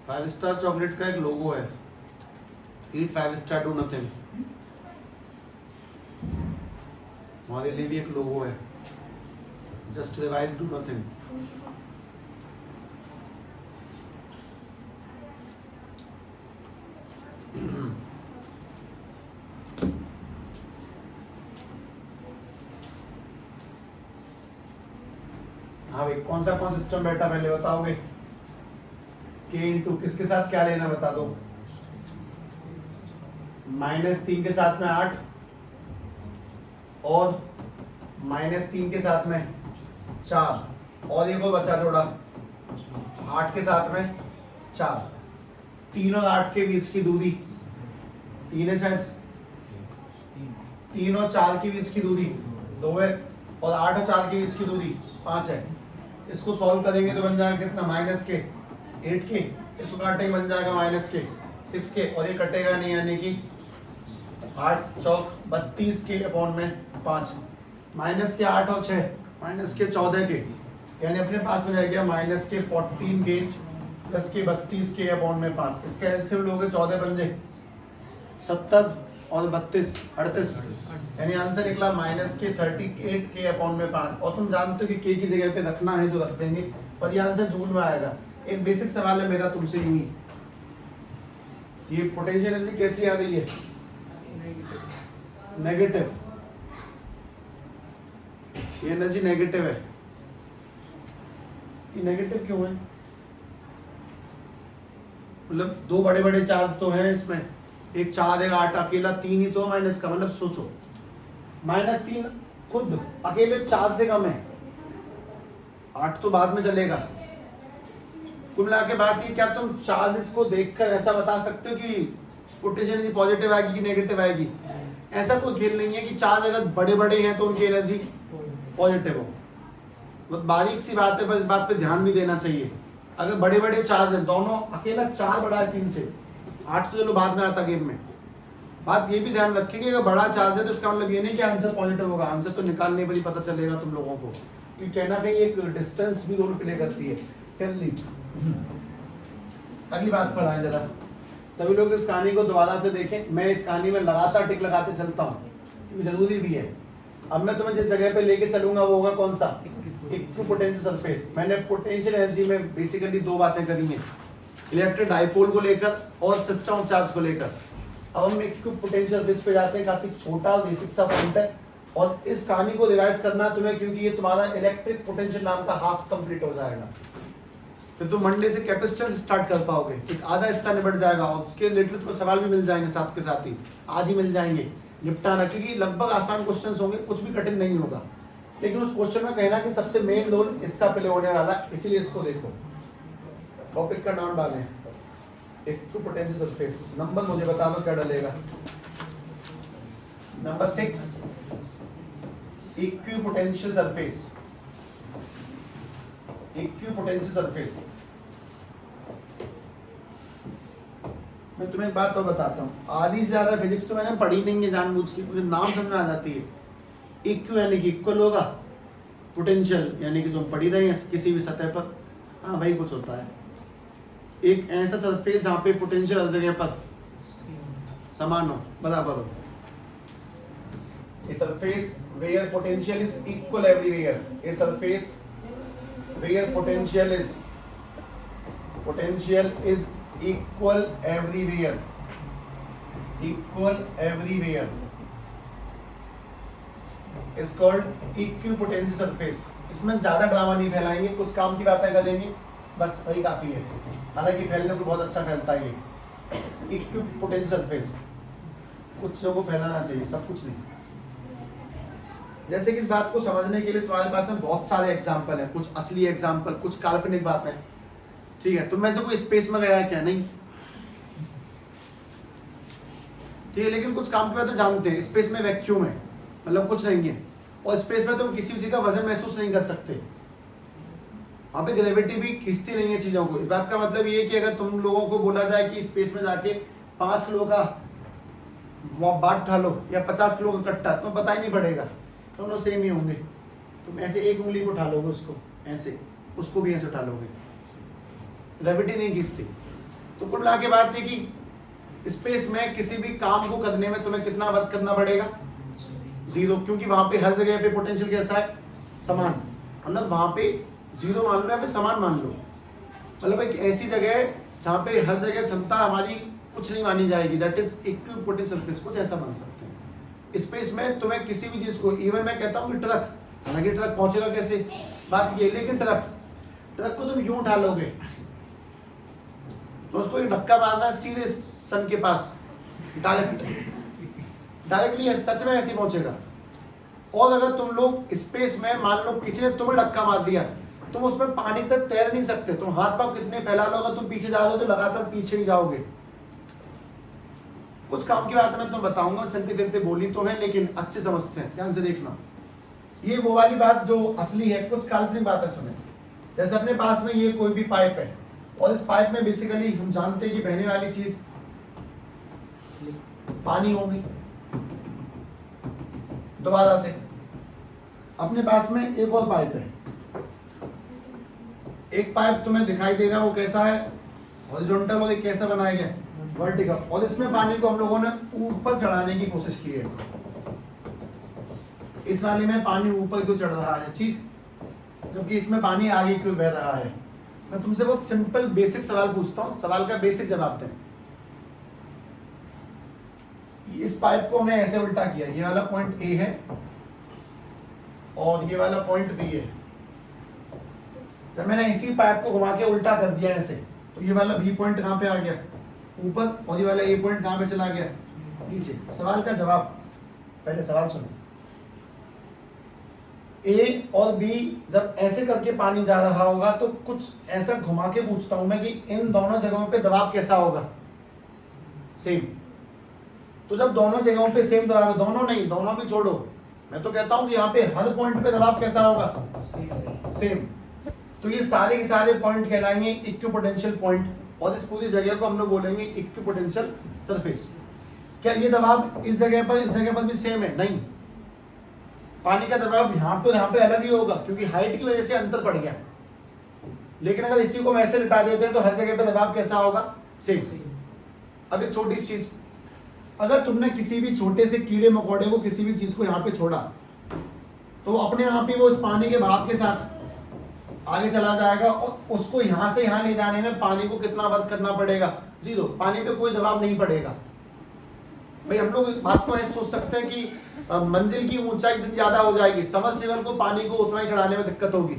फाइव स्टार चॉकलेट का एक लोगो है, ईट 5 स्टार डू नथिंग। हमारे लिए भी एक लोगो है, जस्ट रिवाइज डू नथिंग। हाँ भाई, कौन सा सिस्टम बेटा पहले बताओगे? के इंटू किसके साथ क्या लेना बता दो। -3 के साथ में 8 और -3 के साथ में 4 और एक और बचा जोड़ा 8 के साथ में 4। 3 और 8 के बीच की दूरी 3 है शायद, 3 और 4 के बीच की दूरी 2 है और 8 और 4 के बीच की दूरी 5 है। इसको सॉल्व करेंगे तो बन जाएगा कितना? -8 के, इसको काटेंगे बन जाएगा -6 के और ये कटेगा नहीं, यानी कि 8 चौक 32 के अपॉन में 5 -8 और 6 -14 के, यानी अपने पास में रह गया -14 के प्लस के 32 के अपॉन में 5। इसका एलसीएम लोगे 14 बन जाए 70 और 32 38, यानी आंसर निकला -38 के अपॉन में 5। और तुम जानते हो कि के की जगह पे रखना है जो रख देंगे, पर ये आंसर जूल में आएगा। एक बेसिक सवाल है मेरा तुमसे यही, ये पोटेंशियल एनर्जी कैसी आ रही है? नेगेटिव। ये एनर्जी नेगेटिव है, ये नेगेटिव क्यों है? मतलब दो बड़े बड़े चार्ज तो हैं इसमें, एक 4 एक 8, अकेला 3 ही तो माइनस का, मतलब सोचो -3 खुद अकेले 4 से कम है, 8 तो बाद में चलेगा। कुल मिला के बात ये, क्या तुम चार्जेस को देखकर ऐसा बता सकते हो कि पोटेंशियल एनर्जी पॉजिटिव आएगी कि नेगेटिव आएगी? ऐसा कोई खेल नहीं है कि चार्ज अगर बड़े बड़े हैं तो उनकी एनर्जी पॉजिटिव हो। बहुत बारीक सी बात है, बस इस बात पे ध्यान भी देना चाहिए। अगर बड़े बड़े चार्ज हैं दोनों, अकेला 4 बड़ा है 3 से, 8 तो चलो बाद में आता गेम में। बात ये भी ध्यान रखें कि अगर बड़ा चार्ज है तो इसका मतलब ये नहीं कि आंसर पॉजिटिव होगा, आंसर तो निकालने पर ही पता चलेगा तुम लोगों को, क्योंकि कहना कहीं एक डिस्टेंस भी रोल प्ले करती है। अगली बात पर आए जरा, सभी लोग इस कहानी को दोबारा से देखें। मैं इस कहानी में लगातार टिक लगाते चलता हूँ क्योंकि जरूरी भी है। अब मैं तुम्हें जिस जगह पे लेके चलूंगा वो होगा कौन सा? Equipotential surface. मैंने पोटेंशियल एनर्जी में बेसिकली 2 बातें करी हैं, इलेक्ट्रिक डाइपोल को लेकर और सिस्टम ऑफ चार्ज को लेकर। अब हम इक्विपोटेंशियल सरफेस पे जाते हैं, काफी छोटा और बेसिक सा पॉइंट है और इस कहानी को रिवाइज करना तुम्हें, क्योंकि ये तुम्हारा इलेक्ट्रिक पोटेंशियल नाम का हाफ कंप्लीट हो जाएगा। फिर तुम मंडे से कैपेसिटेंस स्टार्ट कर पाओगे, एक आधा हिस्सा निपट जाएगा और उसके रिलेटेड तुम्हें सवाल भी मिल जाएंगे साथ के साथ ही, आज ही मिल जाएंगे निपटाना, क्योंकि लगभग आसान क्वेश्चंस होंगे, कुछ भी कठिन नहीं होगा। लेकिन उस क्वेश्चन में कहना कि सबसे मेन रोल इसका प्ले होने वाला है, इसीलिए इसको देखो। टॉपिक का नाम डालें इक्विपोटेंशियल सरफेस, नंबर मुझे बता दो क्या डलेगा। Number 6 equipotential surface. Equipotential surface, मैं तुम्हें एक बात तो बताता हूँ, आधी से ज्यादा फिजिक्स तो मैंने पढ़ी नहीं है जानबूझ के, मुझे नाम समझ में आ जाती है। इक्यू यानी कि इक्वल होगा, पोटेंशियल यानी कि जो हम पढ़ी रहे हैं किसी भी सतह पर, हाँ वही कुछ होता है। एक ऐसा सरफेस जहाँ पे पोटेंशियल हर जगह पर समान हो, बराबर हो। A surface where potential is equal everywhere. A surface where potential is equal everywhere. Equal everywhere is called equipotential surface. इसमें ज्यादा ड्रामा नहीं फैलाएंगे, कुछ काम की बातें कर देंगे, बस वही काफी है। हालांकि फैलने को बहुत अच्छा फैलता है ये इक्विपोटेंशियल सरफेस, कुछ चीजों को फैलाना चाहिए, सब कुछ नहीं। जैसे कि इस बात को समझने के लिए तुम्हारे पास में बहुत सारे एग्जाम्पल हैं, कुछ असली एग्जाम्पल, कुछ काल्पनिक बातें, ठीक है। तुम में से कोई स्पेस में गया है क्या? नहीं, ठीक है। लेकिन कुछ काम की बातें जानते हैं, स्पेस में वैक्यूम है, मतलब कुछ नहीं है, और स्पेस में तुम किसी चीज का वजन महसूस नहीं कर सकते, वहां पे ग्रेविटी भी खींचती नहीं है चीजों को। इस बात का मतलब ये कि अगर तुम लोगों को बोला जाए कि स्पेस में जाके 5 किलो का बाट उठा लो या 50 किलो का कट्टा, तो पता ही नहीं पड़ेगा, दोनों सेम ही होंगे। तुम ऐसे एक उंगली को उठा लोगे, उसको ऐसे, उसको भी ऐसे उठा लोगे, ग्रेविटी नहीं खींचती। तो कुल मिला के बात है कि स्पेस में किसी भी काम को करने में तुम्हें कितना वर्क करना पड़ेगा? 0, क्योंकि वहां पे हर जगह पे पोटेंशियल कैसा है? समान। मतलब वहां पे 0 मान लो या फिर समान मान लो, मतलब एक ऐसी जगह जहाँ पे हर जगह क्षमता हमारी कुछ नहीं मानी जाएगी, दैट इज इक्विपोटेंशियल सरफेस, कुछ ऐसा मान सकते हैं। स्पेस में तुम्हें किसी भी चीज को, इवन मैं कहता हूँ कि ट्रक, हालांकि ट्रक पहुंचेगा कैसे? बात ये, लेकिन ट्रक को तुम यूं उठा लोगे तो उसको एक धक्का मारना है सीधे सन के पास, डायरेक्टली सच में ऐसे ही पहुंचेगा। और अगर तुम लोग स्पेस में, मान लो किसी ने तुम्हें धक्का मार दिया, तुम उसमें पानी तक तैर नहीं सकते, तुम हाथ पांव कितने फैला लो, अगर तुम पीछे जा रहे हो तो लगातार पीछे ही जाओगे। कुछ काम की बात मैं तुम बताऊंगा, चलते फिरते बोली तो है लेकिन अच्छे समझते हैं, ध्यान से देखना। ये वो वाली बात जो असली है, कुछ काल्पनिक बातें सुने। जैसे अपने पास में ये कोई भी पाइप है और इस पाइप में बेसिकली हम जानते हैं कि बहने वाली चीज पानी होगी। दोबारा से अपने पास में एक और पाइप है, एक पाइप तुम्हें दिखाई देगा, वो कैसा है, हॉरिजॉन्टल, और एक कैसा बनाया गया, वर्टिकल। और इसमें पानी को हम लोगों ने ऊपर चढ़ाने की कोशिश की है। इस वाले में पानी ऊपर क्यों चढ़ रहा है, ठीक, जबकि इसमें पानी आगे क्यों बह रहा है। मैं तुमसे बहुत सिंपल बेसिक सवाल पूछता हूँ, सवाल का बेसिक जवाब दें। इस पाइप को हमने ऐसे उल्टा किया, ये वाला पॉइंट ए है और ये वाला पॉइंट बी है। जब मैंने इसी पाइप को घुमा के उल्टा कर दिया ऐसे, तो ये वाला बी पॉइंट कहाँ पे आ गया, ऊपर, और ये वाला ए पॉइंट कहाँ पे चला गया, नीचे। सवाल का जवाब, पहले सवाल सुनो। ए और बी जब ऐसे करके पानी जा रहा होगा तो कुछ ऐसा घुमा के पूछता हूं मैं कि इन दोनों जगहों पे दबाव कैसा होगा, सेम। तो जब दोनों जगहों पे सेम दबाव है, दोनों नहीं, दोनों भी छोड़ो, मैं तो कहता हूं कि यहाँ पे हर पॉइंट पे दबाव कैसा होगा, सेम। तो ये सारे के सारे पॉइंट कहलाएंगे इक्विपोटेंशियल पॉइंट, और इस पूरी जगह को हम लोग बोलेंगे इक्विपोटेंशियल सरफेस। क्या ये दबाव इस जगह पर भी सेम है? नहीं, पानी का दबाव यहाँ पे अलग ही होगा, क्योंकि हाइट की वजह से अंतर पड़ गया। लेकिन अगर इसी को वैसे लिटा देते हैं तो हर जगह पे दबाव कैसा होगा, सेम। अब एक छोटी चीज, अगर तुमने किसी भी छोटे से कीड़े मकोड़े को, किसी भी चीज को यहाँ पे छोड़ा, तो अपने आप ही वो इस पानी के बहाव के साथ आगे चला जाएगा, और उसको यहाँ से यहाँ ले जाने में पानी को कितना वर्क करना पड़ेगा, 0। पानी पे कोई दबाव नहीं पड़ेगा। भाई हम लोग बात को ऐसे सोच सकते हैं कि मंजिल की ऊंचाई जितनी ज्यादा हो जाएगी, सबमर्सिबल को पानी को उतना ही चढ़ाने में दिक्कत होगी,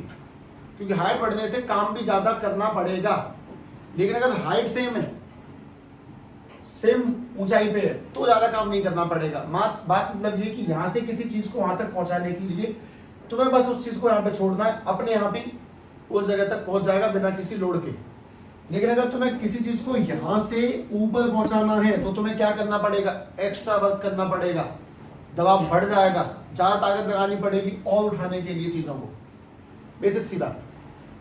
क्योंकि हाइट बढ़ने से काम भी ज्यादा करना पड़ेगा। लेकिन अगर हाइट सेम है, सेम ऊंचाई पे है, तो ज्यादा काम नहीं करना पड़ेगा। बात मतलब ये कि यहाँ से किसी चीज को वहां तक पहुंचाने के लिए तुम्हें बस उस चीज को यहाँ पे छोड़ना है, अपने यहाँ पे उस जगह तक पहुंच जाएगा बिना किसी लोड के। लेकिन अगर तुम्हें किसी चीज को यहाँ से ऊपर पहुंचाना है तो तुम्हें क्या करना पड़ेगा, एक्स्ट्रा वर्क करना पड़ेगा, दबाव बढ़ जाएगा, ज्यादा ताकत लगानी पड़ेगी और उठाने के लिए चीजों को। बेसिक सी बात।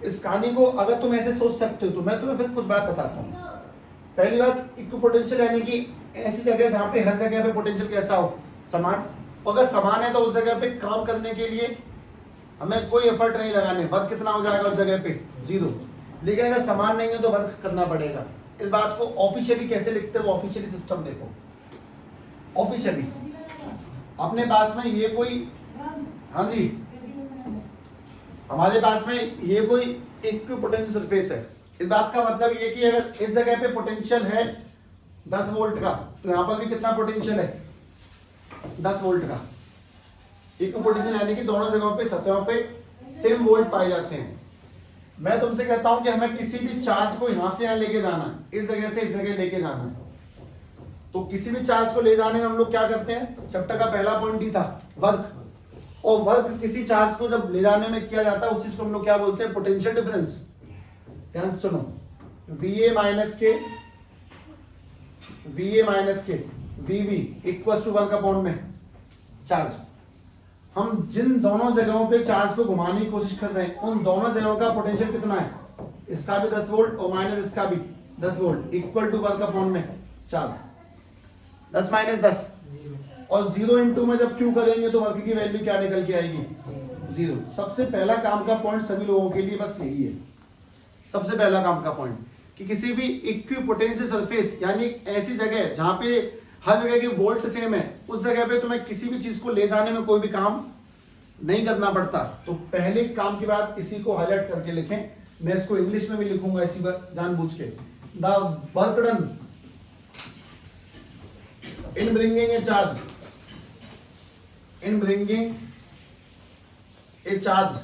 इस कहानी को अगर तुम ऐसे सोच सकते हो तो मैं तुम्हें फिर कुछ बात बताता हूँ। पहली बात, इक्विपोटेंशियल यानी कि ऐसी जगह जहाँ पे हर जगह पे पोटेंशियल कैसा हो, समान। अगर समान है तो उस जगह पे काम करने के लिए हमें कोई एफर्ट नहीं लगाने, वर्क कितना हो जाएगा उस जगह पे, 0। लेकिन अगर समान नहीं है तो वर्क करना पड़ेगा। इस बात को ऑफिशियली कैसे लिखते हो, ऑफिशियली सिस्टम देखो। ऑफिशियली अपने पास में ये कोई, हाँ जी, हमारे पास में ये कोई इक्विपोटेंशियल सरफेस है। इस बात का मतलब ये कि अगर इस जगह पे पोटेंशियल है 10 वोल्ट का, तो यहाँ पर भी कितना पोटेंशियल है, 10 वोल्ट का। इक्विपोटेंशियल यानी कि दोनों जगहों पे, सतहों पे सेम वोल्ट पाए जाते हैं। मैं तुमसे कहता हूं कि हमें किसी भी चार्ज को यहां से यहां लेके जाना है, इस जगह से इस जगह लेके जाना है, तो किसी भी चार्ज को ले जाने में हम लोग क्या करते हैं, चैप्टर का पहला पॉइंट ही था, वर्क। और वर्क किसी चार्ज को जब ले जाने में किया जाता है, उस चीज को हम लोग क्या बोलते हैं, पोटेंशियल डिफरेंस। ध्यान से सुनो, VA माइनस के VB equal to work upon में चार्ज। हम जिन दोनों जगहों पे चार्ज को घुमाने की कोशिश कर रहे हैं, उन दोनों जगहों का पोटेंशियल कितना है, इसका भी 10 वोल्ट और माइनस इसका भी 10 volt, equal to work upon में चार्ज। 10 माइनस 10 और 0 इंटू में जब क्यू करेंगे तो वर्क की वैल्यू क्या निकल के आएगी, 0। सबसे पहला काम का पॉइंट सभी लोगों के लिए बस यही है, सबसे पहला काम का पॉइंट, कि किसी भी इक्विपोटेंशियल सरफेस यानी ऐसी जगह जहां पे हर जगह की वोल्ट सेम है, उस जगह पे तुम्हें किसी भी चीज को ले जाने में कोई भी काम नहीं करना पड़ता। तो पहले काम की बात इसी को हाईलाइट करके लिखें। मैं इसको इंग्लिश में भी लिखूंगा इसी पर जानबूझ के। The work done in bringing a charge, in bringing a charge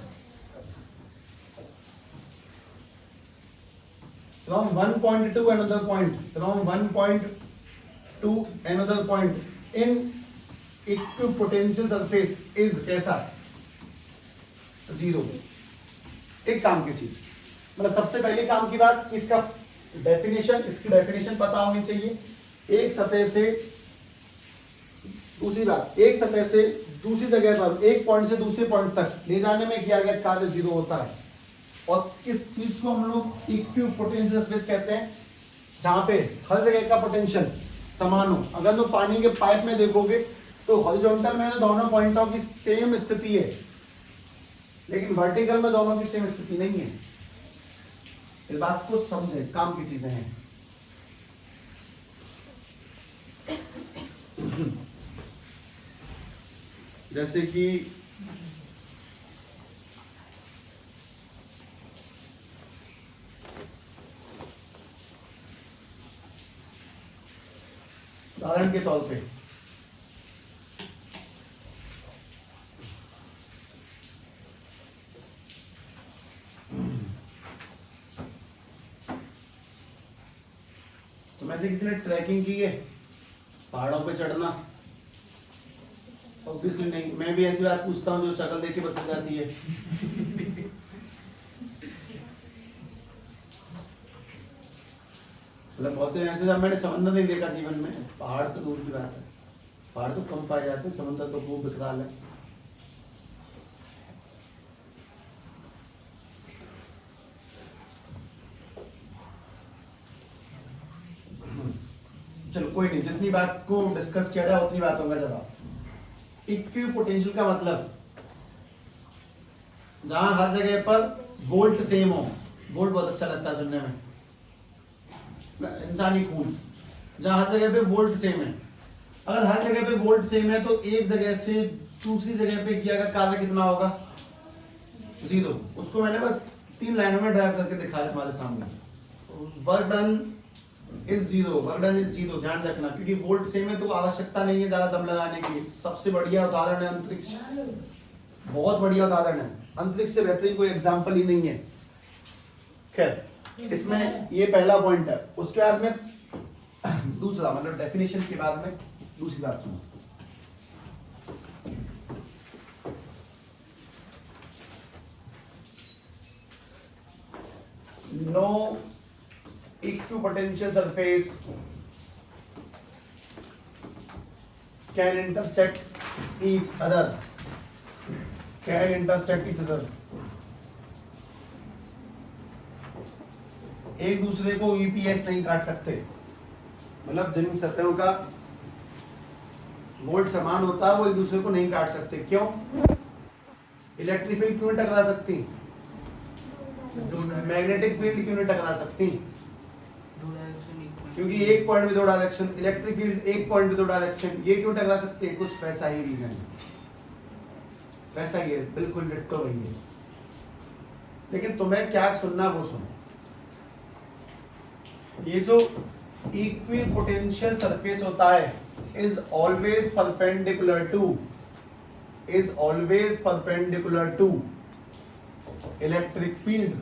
From one point to another point, from one point to another point in equipotential surface is कैसा? जीरो। एक काम की चीज, मतलब सबसे पहले काम की बात, इसका डेफिनेशन, इसकी डेफिनेशन पता होनी चाहिए। एक सतह से दूसरी बात, एक सतह से दूसरी जगह पर एक पॉइंट से दूसरे पॉइंट तक ले जाने में किया गया कार्य जीरो होता है। और किस चीज को हम लोग इक्विपोटेंशियल सरफेस कहते हैं? जहां पे हर जगह का पोटेंशियल समान हो। अगर तो पानी के पाइप में देखोगे तो हॉरिजॉन्टल में तो दोनों पॉइंटों की सेम स्थिति है, लेकिन वर्टिकल में दोनों की सेम स्थिति नहीं है। इस बात को समझे, काम की चीजें हैं। जैसे कि उदाहरण के तौर पे तो में से किसी ने ट्रैकिंग की है, पहाड़ों पे चढ़ना? ऑब्वियसली नहीं। मैं भी ऐसी बात पूछता हूँ जो शक्ल देख के बच जाती है। मतलब बहुत ऐसे जब मैंने समंदर नहीं देखा जीवन में, पहाड़ तो दूर की बात है, पहाड़ तो कम पाए जाते हैं, समंदर तो खूब विकराल है। चलो कोई नहीं, जितनी बात को डिस्कस किया जाए उतनी बातों का जवाब। इक्विपोटेंशियल का मतलब जहां हर जगह पर वोल्ट सेम हो। वोल्ट बहुत अच्छा लगता है सुनने में, इंसानी खून। जहां हर जगह पे वोल्ट सेम है, अगर हर जगह पे वोल्ट सेम है तो एक जगह से दूसरी जगह पे किया गया कार्य कितना होगा? जीरो। उसको मैंने बस 3 लाइनों में ड्राइव करके दिखाया तुम्हारे सामने। Work done is zero, work done is zero. ध्यान रखना, क्योंकि वोल्ट सेम है तो आवश्यकता नहीं है ज्यादा दम लगाने की। सबसे बढ़िया उदाहरण है अंतरिक्ष, बहुत बढ़िया उदाहरण है। अंतरिक्ष से बेहतरीन कोई एग्जाम्पल ही नहीं है। खैर, इसमें ये पहला पॉइंट है। उसके बाद में दूसरा, मतलब डेफिनेशन के बाद में दूसरी बात सुनो। No equipotential surface can intersect each other, can intersect each other। एक दूसरे को ईपीएस नहीं काट सकते, मतलब जिन सतहों का वोल्ट समान होता है वो एक दूसरे को नहीं काट सकते। क्यों? इलेक्ट्रिक फील्ड क्यों नहीं टकरा सकती? मैग्नेटिक फील्ड क्यों नहीं टकरा सकती? क्योंकि एक पॉइंट में 2 डायरेक्शन, इलेक्ट्रिक फील्ड एक पॉइंट में 2 डायरेक्शन, ये क्यों टकरा सकते हैं? कुछ वैसा ही रीजन है, वैसा ही है, बिल्कुल डिट्टो वही है। लेकिन तुम्हें क्या सुनना वो सुनो। ये जो इक्विपोटेंशियल सरफेस होता है is always perpendicular to electric field.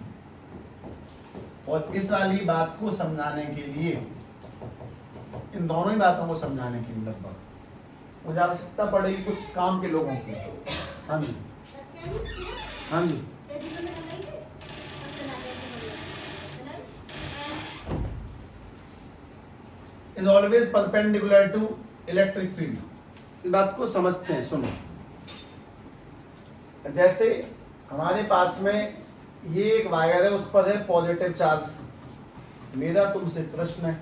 और इस वाली बात को समझाने के लिए, इन दोनों ही बातों को समझाने के लिए लगभग मुझे आवश्यकता पड़ेगी कुछ काम के लोगों की। हाँ जी, हाँ जी। Is always perpendicular to electric field. इस बात को समझते हैं, सुनो। जैसे हमारे पास में ये एक वायर है, उस पर है पॉजिटिव चार्ज। मेरा तुमसे प्रश्न है,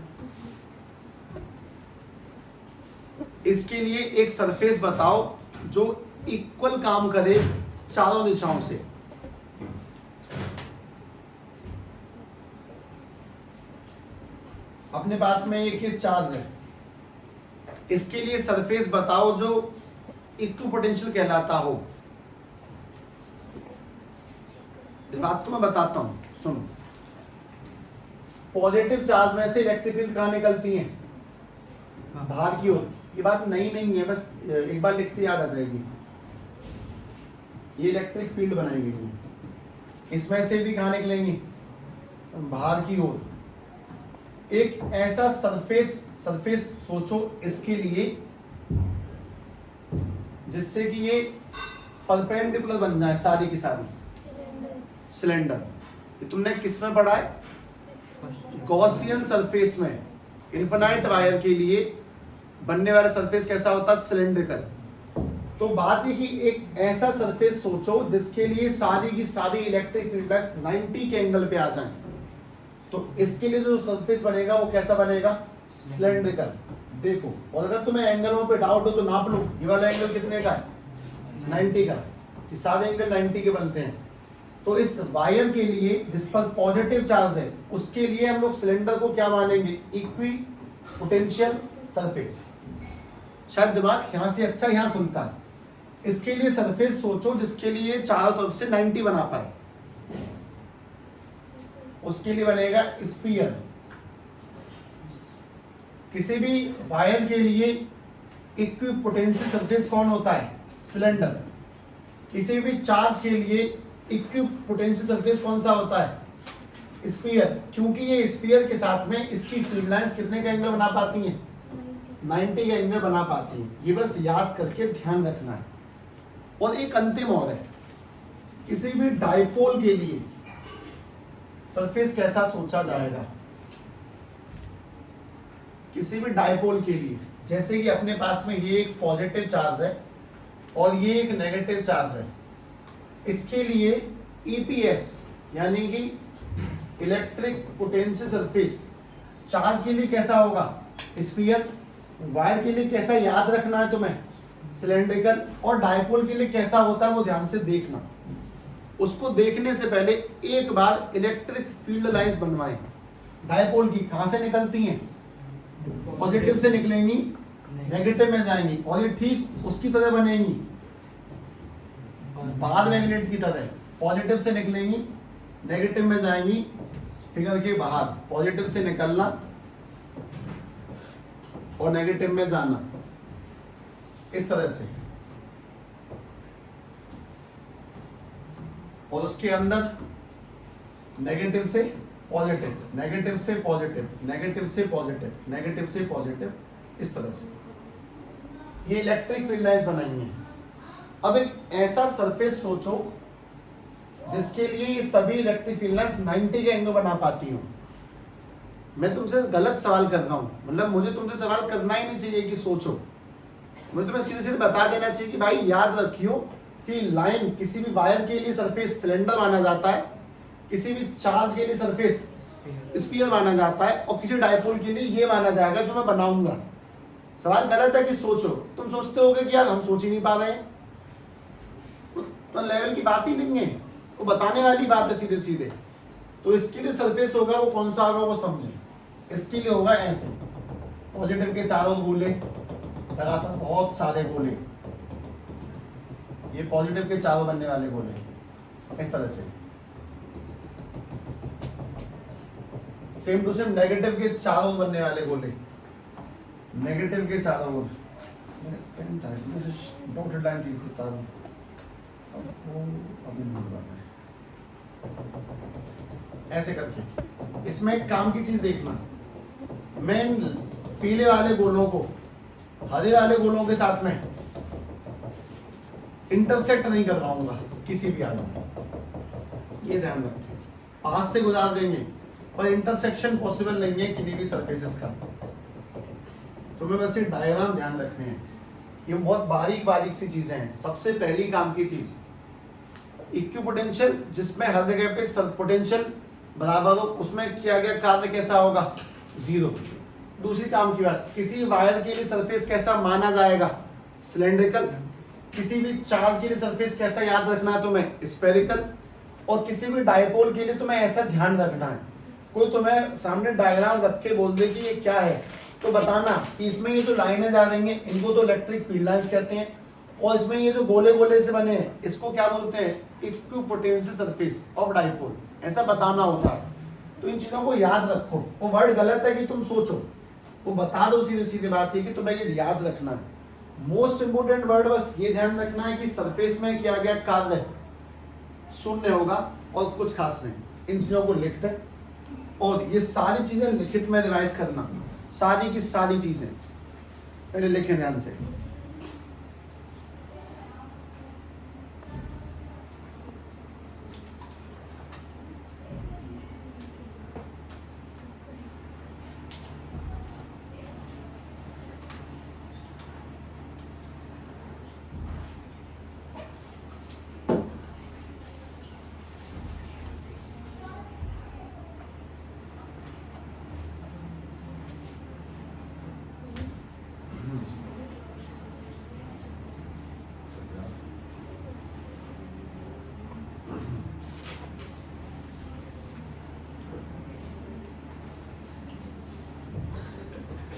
इसके लिए एक सरफेस बताओ जो इक्वल काम करे चारों दिशाओं से। अपने पास में एक ये चार्ज है, इसके लिए सरफेस बताओ जो इक्विपोटेंशियल कहलाता हो। इस बात को मैं बताता हूं, सुनो। पॉजिटिव चार्ज में से इलेक्ट्रिक फील्ड कहां निकलती है? बाहर की ओर। ये बात नहीं है, बस एक बार लिखते याद आ जाएगी। ये इलेक्ट्रिक फील्ड बनाई गई है, इसमें से भी कहां निकलेंगी? बाहर की ओर। एक ऐसा सरफेस सोचो इसके लिए जिससे कि ये परपेंडिकुलर बन जाए सारी की सारी सिलेंडर। ये तुमने किस में पढ़ा है? गॉसियन सरफेस में। इन्फिनाइट वायर के लिए बनने वाला सरफेस कैसा होता है? सिलेंड्रिकल। तो बात है कि एक ऐसा सरफेस सोचो जिसके लिए सारी की सारी इलेक्ट्रिक फील्ड लाइंस 90 के एंगल पे आ जाएं। तो इसके लिए जो सरफेस बनेगा वो कैसा बनेगा? सिलेंड्रिकल। देखो, और अगर तुम्हें एंगलों पे डाउट हो तो नाप लो, ये वाला एंगल कितने का है? 90 का। ये सारे एंगल 90 के बनते हैं। तो इस वायर के लिए जिस पर पॉजिटिव चार्ज है उसके लिए हम लोग सिलेंडर को क्या मानेंगे? Equi potential surface. शायद दिमाग यहां से अच्छा यहां खुलता है। इसके लिए सरफेस सोचो जिसके लिए चारों तरफ से 90 बना पाए। उसके लिए बनेगा स्फीयर। किसी भी वायर के लिए इक्विपोटेंशियल सरफेस कौन होता है? सिलेंडर। किसी भी चार्ज के लिए इक्विपोटेंशियल सरफेस कौन सा होता है? स्फीयर। क्योंकि ये स्फीयर के साथ में इसकी फील्ड लाइंस कितने का एंगल बना पाती हैं? 90 का एंगल बना पाती हैं। ये बस याद करके ध्यान रखना है। और एक अंतिम और है, किसी भी डाइपोल के लिए सरफेस कैसा सोचा जाएगा? किसी भी डाइपोल के लिए, जैसे कि अपने पास में ये एक पॉजिटिव चार्ज है और ये एक नेगेटिव चार्ज है, इसके लिए ईपीएस यानी कि इलेक्ट्रिक पोटेंशियल सरफेस चार्ज के लिए कैसा होगा? स्फीयर। वायर के लिए कैसा याद रखना है तुम्हें? सिलेंड्रिकल। और डाइपोल के लिए कैसा होता है वो ध्यान से देखना। उसको देखने से पहले एक बार इलेक्ट्रिक फील्ड लाइंस बनवाएं। डाइपोल की कहां से निकलती हैं? पॉजिटिव से निकलेंगी, नेगेटिव में जाएंगी, और ये ठीक उसकी तरह बनेंगी, बाहर मैग्नेट की तरह। पॉजिटिव से निकलेंगी, नेगेटिव में जाएंगी, फिगर के बाहर। पॉजिटिव से निकलना और नेगेटिव में जाना, इस तरह से। और उसके अंदर नेगेटिव से पॉजिटिव, नेगेटिव से पॉजिटिव, नेगेटिव से पॉजिटिव, नेगेटिव से पॉजिटिव, इस तरह से ये इलेक्ट्रिक फील्ड लाइंस बनाई हैं। अब एक ऐसा सरफेस सोचो जिसके लिए ये सभी इलेक्ट्रिक फील्ड लाइंस 90 के एंगल बना पाती हूँ। मैं तुमसे गलत सवाल कर रहा हूँ, मतलब मुझे तुमसे सवाल करना ही नहीं चाहिए कि सोचो। मुझे तुम्हें सीधे सीधे बता देना चाहिए कि भाई याद रखियो कि लाइन, किसी भी वायर के लिए सरफेस सिलेंडर माना जाता है, किसी भी चार्ज के लिए सरफेस स्फीयर माना जाता है, और किसी डाइपोल के लिए ये माना जाएगा जो मैं बनाऊंगा। सवाल गलत है कि सोचो। तुम सोचते होगे कि यार हम सोच ही नहीं पा रहे हैं, तो लेवल की बात ही नहीं है, वो बताने वाली बात है सीधे सीधे। तो इसके लिए सरफेस होगा वो कौन सा होगा वो समझे। इसके लिए होगा ऐसे, पॉजिटिव के चारों गोले लगातार, बहुत सारे गोले, ये पॉजिटिव के चारों बनने वाले गोले, इस तरह से। सेम टू सेम नेगेटिव के चारों बनने वाले गोले, नेगेटिव के चारों गोले। मैंने पेन था इसमें से डॉटेड लाइन खींच देता हूँ, अभी नहीं बोल रहा। ऐसे करके इसमें एक काम की चीज देखना, मैं पीले वाले गोलों को हरे वाले गोलों के साथ में इंटरसेक्ट नहीं करवाऊंगा किसी भी हालत में, ये ध्यान रखें। पास से गुजार देंगे पर इंटरसेक्शन पॉसिबल नहीं है किसी भी सरफेसेस का। तो मैं बस ये डायग्राम ध्यान रखने हैं, ये बहुत बारीक बारीक सी चीजें हैं। सबसे पहली काम की चीज इक्विपोटेंशियल, जिसमें हर जगह पे पोटेंशियल बराबर हो, उसमें किया गया कार्य कैसा होगा? 0। दूसरी काम की बात, किसी वायर के लिए सरफेस कैसा माना जाएगा? सिलेंड्रिकल। किसी भी चार्ज के लिए सरफेस कैसा याद रखना है तुम्हें? स्फेरिकल। और किसी भी डाइपोल के लिए तुम्हें ऐसा ध्यान रखना है, कोई तुम्हें सामने डायग्राम रख के बोल दे कि ये क्या है, तो बताना कि इसमें ये जो लाइनें जा रही हैं इनको तो इलेक्ट्रिक फील्ड लाइंस कहते हैं, और इसमें ये जो गोले गोले से बने हैं इसको क्या बोलते हैं? Equipotential surface of dipole. ऐसा बताना होता है। तो इन चीजों को याद रखो। वो वर्ड गलत है कि तुम सोचो, वो बता दो। सीधी सीधी बात है कि तुम्हें ये याद रखना है। मोस्ट इंपोर्टेंट वर्ड बस ये ध्यान रखना है कि सरफेस में किया गया कार्य शून्य होगा और कुछ खास नहीं। इन चीजों को लिख दे, और ये सारी चीजें लिखित में रिवाइज करना, सारी की सारी चीजें पहले लिखें ध्यान से।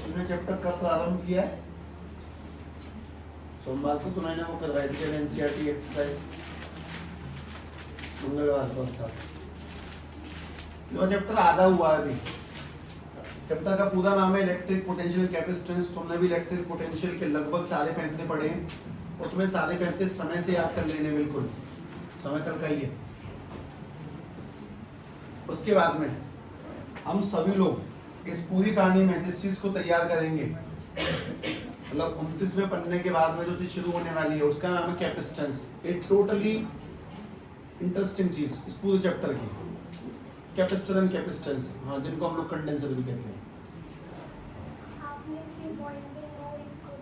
तुमने चैप्टर कब प्रारंभ किया है? सोमवार को तुम्हें वो करवाई थी एनसीईआरटी एक्सरसाइज, मंगलवार को था। चैप्टर आधा हुआ है अभी। चैप्टर का पूरा नाम है इलेक्ट्रिक पोटेंशियल कैपेसिटेंस। तुमने भी इलेक्ट्रिक पोटेंशियल के लगभग सारे 35 पढ़े हैं और तुम्हें सारे 35 समय से याद कर लेने, बिल्कुल समय कल का ही है। उसके बाद में हम सभी लोग इस पूरी कहानी में जिस चीज को तैयार करेंगे, मतलब 29वें पन्ने के बाद में जो चीज शुरू होने वाली है उसका नाम है कैपेसिटेंस। एक टोटली इंटरेस्टिंग चीज इस पूरे चैप्टर की, कैपेसिटर एंड कैपेसिटेंस, हाँ, जिनको हम लोग कंडेंसर भी कहते हैं। आपने से पॉइंट पे नो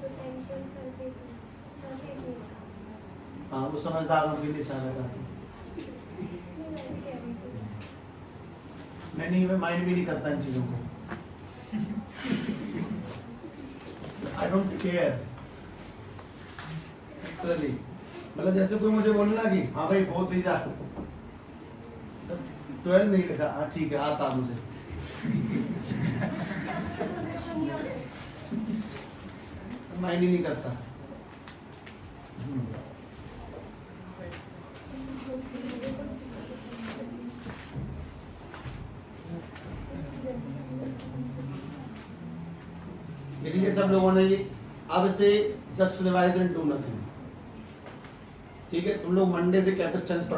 पोटेंशियल सरफेस नहीं था। हाँ, वो समझदारों के लिए इशारा करती है। नहीं, मैं भी कह रही थी। मैं माइंड भी नहीं करता इन चीजों को। I don't care literally. मतलब जैसे कोई मुझे बोलना कि हाँ भाई बहुत ही जा 12 नहीं लिखा, हाँ ठीक है, आता मुझे। माइंड ही नहीं करता। इसलिए सब लोगों ने ये अब से just revise and do nothing. ठीक है, तुम लोग मंडे से कैपेसिटेंस पढ़ो।